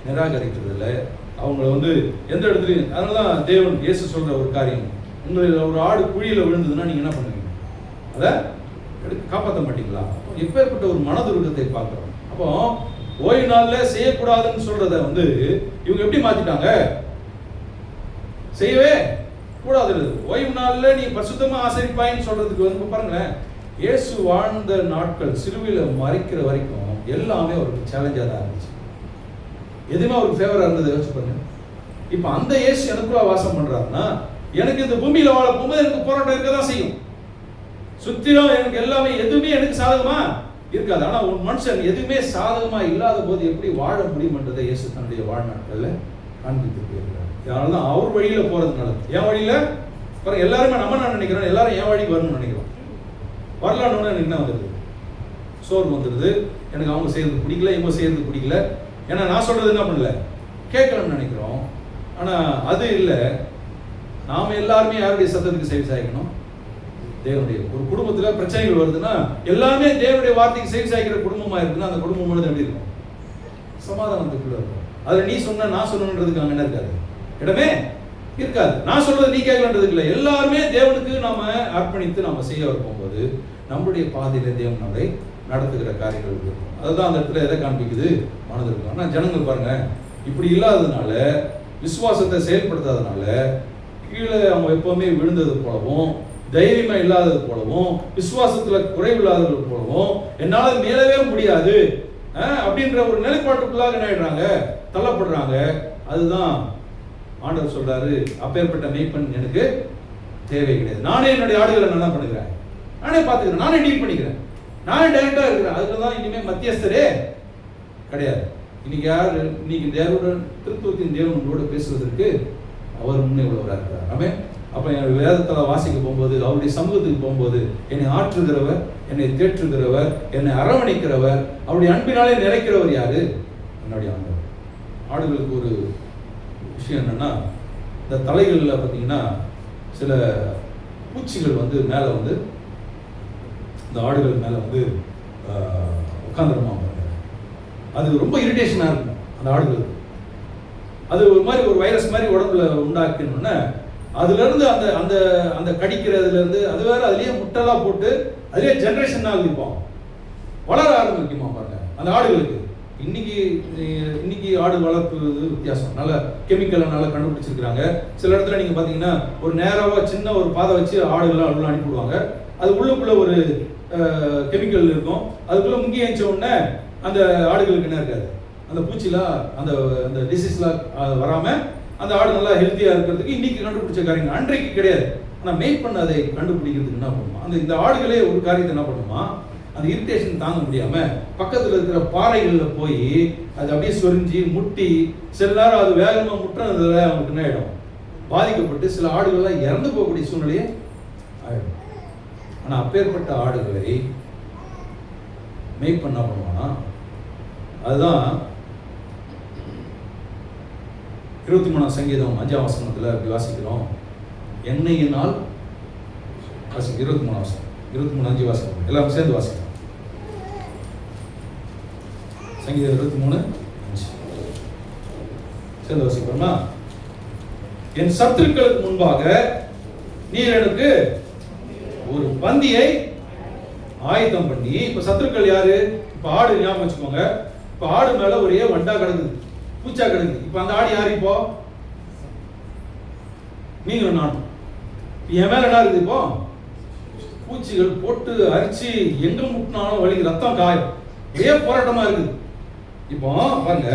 நிராகரிக்கிறதில்லை. அவங்கள வந்து எந்த இடத்துலையும். அதனால தான் தேவன் இயேசு சொல்ற ஒரு காரியம், உங்களில் ஒரு ஆடு குழியில் விழுந்ததுன்னா நீங்க என்ன பண்ணுவீங்க? அதை காப்பாற்ற மாட்டீங்களா? எப்பேற்பட்ட ஒரு மனதுருக்கத்தை பார்க்கிறோம். அப்போ ஓய்வு நாளில் செய்யக்கூடாதுன்னு சொல்றத வந்து இவங்க எப்படி மாத்திட்டாங்க? செய்யவே கூடாது. ஓய்வு நாளில் நீ பரிசுத்தமா ஆசரிப்பாயின்னு சொல்றதுக்கு வந்து பாருங்களேன், இயேசு வாழ்ந்த நாட்கள் சிலுவையில மறிக்கிற வரைக்கும் எல்லாமே அவருக்கு சேலஞ்சா தான் இருந்துச்சு. எதுவுமே அவருக்கு ஃபேவரா இருந்தது யோசிச்சு பாருங்க. இப்ப அந்த இயேசு எனக்குள்ள வாசம் பண்றாருன்னா எனக்கு இந்த பூமியில வாழ போகும்போது எனக்கு போராட்டம் இருக்க தான் செய்யும். சுத்திரம் எனக்கு எல்லாமே எதுவுமே எனக்கு சாதகமா இருக்காது. ஆனா ஒரு மனுஷன் எதுவுமே சாதகமா இல்லாத போது எப்படி வாழ முடியும்ன்றதை இயேசு தன்னுடைய வாழ்நாட்கள்ல காண்பித்து போயிருக்கிறார். அதனாலதான் அவர் வழியில போறதுனால, என் வழியில பாருங்க, எல்லாருமே நம்ம என்ன நினைக்கிறோம், எல்லாரும் என் வழிக்கு வரணும்னு நினைக்கிறோம். வரலான்னு எனக்கு என்ன வந்துடுது, சோர்வு வந்துடுது. எனக்கு அவங்க செய்யறது பிடிக்கல, இவங்க செய்யறது பிடிக்கல. ஏன்னா நான் சொல்றது என்ன பண்ணல, கேட்கணும்னு நினைக்கிறோம். ஆனா அது இல்லை. நாம எல்லாருமே யாருடைய சத்தத்துக்கு செவி சாய்க்கணும்? தேவனுடைய. ஒரு குடும்பத்துல பிரச்சனைகள் வருதுன்னா எல்லாமே தேவனுடைய வார்த்தைக்கு செவி சாய்க்கிற குடும்பமா இருக்குன்னா அந்த குடும்பம் முழுது எப்படி இருக்கும்? சமாதானத்துக்குள்ள இருக்கும். அதுல நீ சொன்ன நான் சொல்லணுன்றதுக்கு அங்க என்ன இருக்காது, இடமே இருக்காது. நான் சொல்றது நீ கேட்கலன்றதுக்கு இல்லை. எல்லாருமே தேவனுக்கு நாம அர்ப்பணித்து நாம செய்ய போகும்போது நம்மளுடைய பாதையில தேவன் நம்மை நடத்துகிற காரியங்கள் இருக்கும். அதுதான் அந்த இடத்துல எதை காண்பிக்குது, மனது இருக்கும். ஆனா ஜனங்கள் பாருங்க, இப்படி இல்லாததுனால, விசுவாசத்தை செயல்படுத்தாதனால கீழே அவங்க எப்பவுமே விழுந்தது போலவும், தைரியமா இல்லாதது போலவும், விசுவாசத்துல குறைவில்லாதது போலவும், என்னால மேலவே முடியாது அப்படின்ற ஒரு நிலைப்பாட்டுக்குள்ளாக என்ன ஆயிடுறாங்க, தள்ளப்படுறாங்க. அதுதான் ஆண்டவர் சொல்றாரு, அப்பேற்பட்ட மேய்ப்பன் எனக்கு தேவை கிடையாது. நானே என்னுடைய ஆடுகளை நல்லா பண்ணுகிறேன், நானே பார்த்துக்கிறேன், நானே டீல் பண்ணிக்கிறேன், நானே டைரக்டா இருக்கிறேன். அதுலதான் இனிமே மத்தியஸ்தரே கிடையாது. இன்னைக்கு யாரு, இன்னைக்கு தேவனுடன் திருத்துவத்தின் தேவன் உங்களோட பேசுவதற்கு அவர் முன்னே உள்ளவராக இருக்கிறார். ஆமென். அப்ப என் வேதத்தில் வாசிக்க போகும்போது, அவருடைய சமூகத்துக்கு போகும்போது, என்னை ஆற்றுகிறவர், என்னை தேற்றுகிறவர், என்னை அரவணைக்கிறவர், அவருடைய அன்பினாலே நிறைக்கிறவர் யாரு? என்னுடைய ஆண்டவர். ஆடுகளுக்கு ஒரு விஷயம் என்னன்னா, இந்த தலைகளில் பார்த்தீங்கன்னா சில பூச்சிகள் வந்து மேலே வந்து இந்த ஆடுகள் மேலே வந்து உட்காந்துருமா. அது ரொம்ப இரிட்டேஷனாக இருக்கும் அந்த ஆடுகளுக்கு. அது ஒரு மாதிரி ஒரு வைரஸ் மாதிரி உடம்புல உண்டாக்கணும்னா அதுலேருந்து அந்த அந்த அந்த கடிக்கிறதுலேருந்து அது வேற அதுலேயே முட்டெல்லாம் போட்டு அதுலேயே ஜென்ரேஷன் ஆகிருப்போம், வளர ஆரம்பிக்குமா பாருங்க அந்த ஆடுகளுக்கு. இன்னைக்கு ஆடு வளர்ப்புறது வித்தியாசம், நல்ல கெமிக்கலை நல்லா கண்டுபிடிச்சிருக்கிறாங்க. சில இடத்துல நீங்கள் பார்த்தீங்கன்னா ஒரு நேராக சின்ன ஒரு பாதை வச்சு ஆடுகளை அவ்வளோ அனுப்பிவிடுவாங்க. அது உள்ளுக்குள்ள ஒரு கெமிக்கல் இருக்கும். அதுக்குள்ள முங்கி ஏஞ்ச உடனே அந்த ஆடுகளுக்கு என்ன இருக்காது, அந்த பூச்சிலாம் அந்த அந்த டிசீஸ்லாம் வராமல் அந்த ஆடு நல்லா ஹெல்த்தியாக இருக்கிறதுக்கு இன்னைக்கு கண்டுபிடிச்ச காரியங்கள் அன்றைக்கு கிடையாது. ஆனால் மேக் பண்ண அதை கண்டுபிடிக்கிறதுக்கு என்ன பண்ணுமா, இந்த ஆடுகளே ஒரு காரியத்தை என்ன பண்ணுமா, அந்த இரிட்டேஷன் தாங்க முடியாமல் பக்கத்தில் இருக்கிற பாறைகளில் போய் அது அப்படியே சொரிஞ்சு முட்டி சில நேரம் அது வேகமாக முட்டுறதுல அவங்களுக்கு என்ன ஆகிடும், பாதிக்கப்பட்டு சில ஆடுகள்லாம் இறந்து போகக்கூடிய சூழ்நிலையே ஆகிடும். ஆனால் அப்பேற்பட்ட ஆடுகளை மேக் பண்ண பண்ணுவானா, அதுதான் 23ஆம் சங்கீதம் 5ஆம் வசனத்துல இப்படி வாசிக்கிறோம். எண்ணெயினால் 23ஆம் வசனம், 23:5 வாசிக்கிறோம். எல்லாம் சேர்ந்து வாசிக்கிறோம். சங்கீதம் 23:5 சேர்ந்து வாசிக்கிறோமா? என் சத்துருக்களுக்கு முன்பாக நீர் எனக்கு ஒரு பந்தியை ஆயத்தம் பண்ணி. இப்ப சத்துருக்கள் யாரு? இப்ப ஆடு ஞாபகம் வச்சுக்கோங்க. இப்ப ஆடு மேல ஒரே வண்டா கிடக்குது, பூச்சா கிடக்குது. இப்ப அந்த ஆடு யாரு? இப்போ நீங்களும் நானும். என் மேல என்ன இருக்குது? இப்போ பூச்சிகள் போட்டு அரிச்சு எங்க முட்டினாலும் வலி, ரத்தம், காயம், ஒரே போராட்டமா இருக்குது. இப்போ பாருங்க,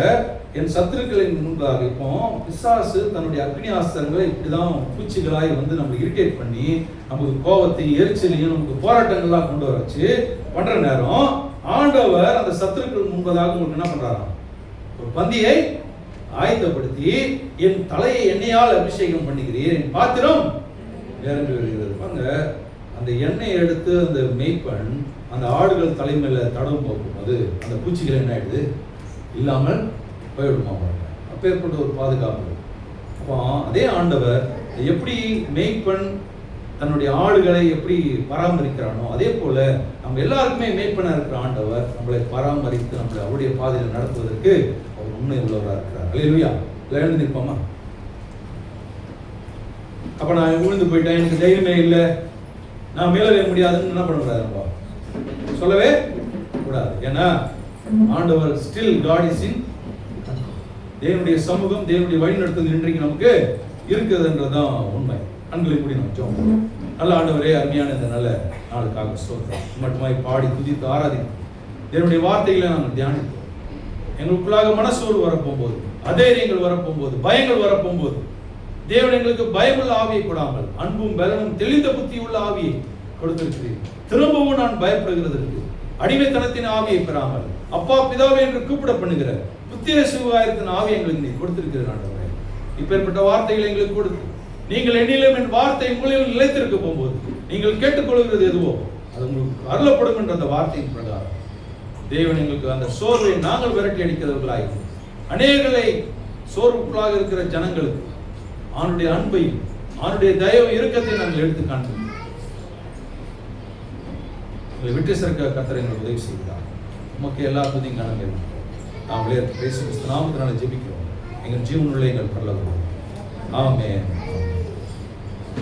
என் சத்துருக்களின் முன்பாக இப்போ பிசாசு தன்னுடைய அக்னி ஆஸ்திரங்களை இப்படிதான் பூச்சிகளாய் வந்து நம்மளை இரிட்டேட் பண்ணி நமக்கு கோபத்தையும் எரிச்சலையும் நமக்கு போராட்டங்கள்லாம் கொண்டு வர வச்சு பண்ற நேரம் ஆண்டவர் அந்த சத்துருக்கள் முன்பதாக உங்களுக்கு என்ன பண்றாராம்? ஒரு பந்தியை ஆயத்தப்படுத்தி என் தலையை எண்ணெயால் அபிஷேகம் பண்ணுகிறீர், என் பாத்திரம் நிரம்பி வருகிறது. பாருங்க, அந்த எண்ணெயை எடுத்து அந்த மேய்ப்பன் அந்த ஆடுகள் தலைமையில தடவும் போகும்போது அந்த பூச்சிகள் என்ன ஆயிடுது? இல்லாமல் போயிடுமா? அப்பேற்பட்ட ஒரு பாதுகாப்பு. அப்போ அதே ஆண்டவர் எப்படி மேய்ப்பன் தன்னுடைய ஆடுகளை எப்படி பராமரிக்கிறானோ அதே போல நம்ம எல்லாருக்குமே மேய்ப்பனா இருக்கிற ஆண்டவர் நம்மளை பராமரித்து நம்மளை அவருடைய பாதையில் நடத்துவதற்கு அவர் உண்மை உள்ளவராக இருக்கிறார். அல்லேலூயா. எழுந்து நிற்போமா? அப்ப நான் விழுந்து போயிட்டேன், எனக்கு தைரியமே இல்லை, நான் மேலே முடியாதுன்னு என்ன பண்ணக்கூடாது? நம்ம சொல்லவே கூடாது. ஏன்னா ஆண்டவர் ஸ்டில் காட் இஸ் இன். தேவனுடைய சமூகம், தேவனுடைய வழி நடத்துவது இன்றைக்கு நமக்கு இருக்குதுன்றதுதான் உண்மை. கண்களை கூடி நம்ம ஜெபம். நல்ல ஆண்டவரே, அருமையான இந்த நல்ல நாளுக்காக ஸ்தோத்திரம். மட்டுமாய் பாடி துதித்து ஆராதித்து தேவனுடைய வார்த்தைகளை நாங்கள் தியானித்தோம். எங்களுக்குள்ளாக மனசோர்வு வரப்போகும்போது, அதைரியங்கள் வரப்போகும்போது, பயங்கள் வரப்போகும்போது தேவன் எங்களுக்கு பயமுள்ள ஆவியை கொடாமல் அன்பும் பலனும் தெளிந்த புத்தியுள்ள ஆவியை கொடுத்திருக்கிறீர். திரும்பவும் நான் பயப்படுகிறதற்கு அடிமைத்தனத்தின் ஆவியை பெறாமல் அப்பா பிதாவே என்று கூப்பிட பண்ணுகிற புத்திர சுகாயத்தின் ஆவியை எங்களுக்கு நீ கொடுத்திருக்கிற ஆண்டவரே. இப்பேற்பட்ட வார்த்தைகளை எங்களுக்கு கொடுத்து நீங்கள் என்னிலும் என் வார்த்தை உங்களில் நிலைத்திருக்க போகும்போது நீங்கள் கேட்டுக்கொள்கிறது எதுவோ அது உங்களுக்கு அருளப்படும் என்ற அந்த வார்த்தையின் பிரகாரம் தேவன் எங்களுக்கு அந்த சோர்வை நாங்கள் விரட்டி அடிக்கிறவர்களாய் அநேகரை சோர்வுக்குள்ளாக இருக்கிற ஜனங்களுக்கு அவனுடைய அன்பையும் அவனுடைய தயவு இறுக்கத்தை நாங்கள் எடுத்து காண்போம். உங்களை விட்டு சேர்க்க கர்த்தர் எங்களுக்கு உதவி செய்கிறார். உமக்கு எல்லா துதியும் காண நாங்களே இயேசு கிறிஸ்து நாமத்தினால ஜெபிக்கிறோம். எங்கள் ஜீவனுள்ள எங்கள் பரலோகம். ஆமென்.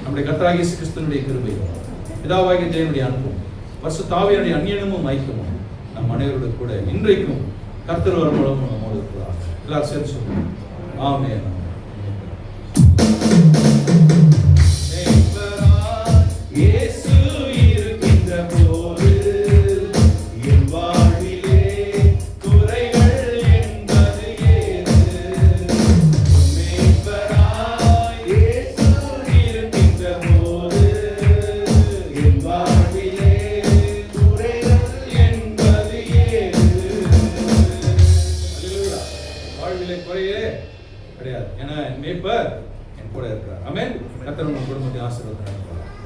நம்முடைய கர்த்தராகிய இயேசு கிறிஸ்துவினுடைய கிருபையும் பிதாவாகிய தேவனுடைய அன்பும் பரிசுத்த ஆவியானுடைய அந்நியனமும் ஐக்கியமும் நம் அனைவரோடு கூட இன்றைக்கும் கர்த்தர் வரும்போதும் நம்மோடு இருக்கிறார். எல்லாரும் சேர்ந்து சொல்லுவோம். ஆமென். கிடையாது. ஏன்னா என் மேய்ப்பர் என் கூட இருக்கிறார். ஆமென். கர்த்தர் உங்கள் குடும்பத்தை ஆசீர்வதிப்பார்.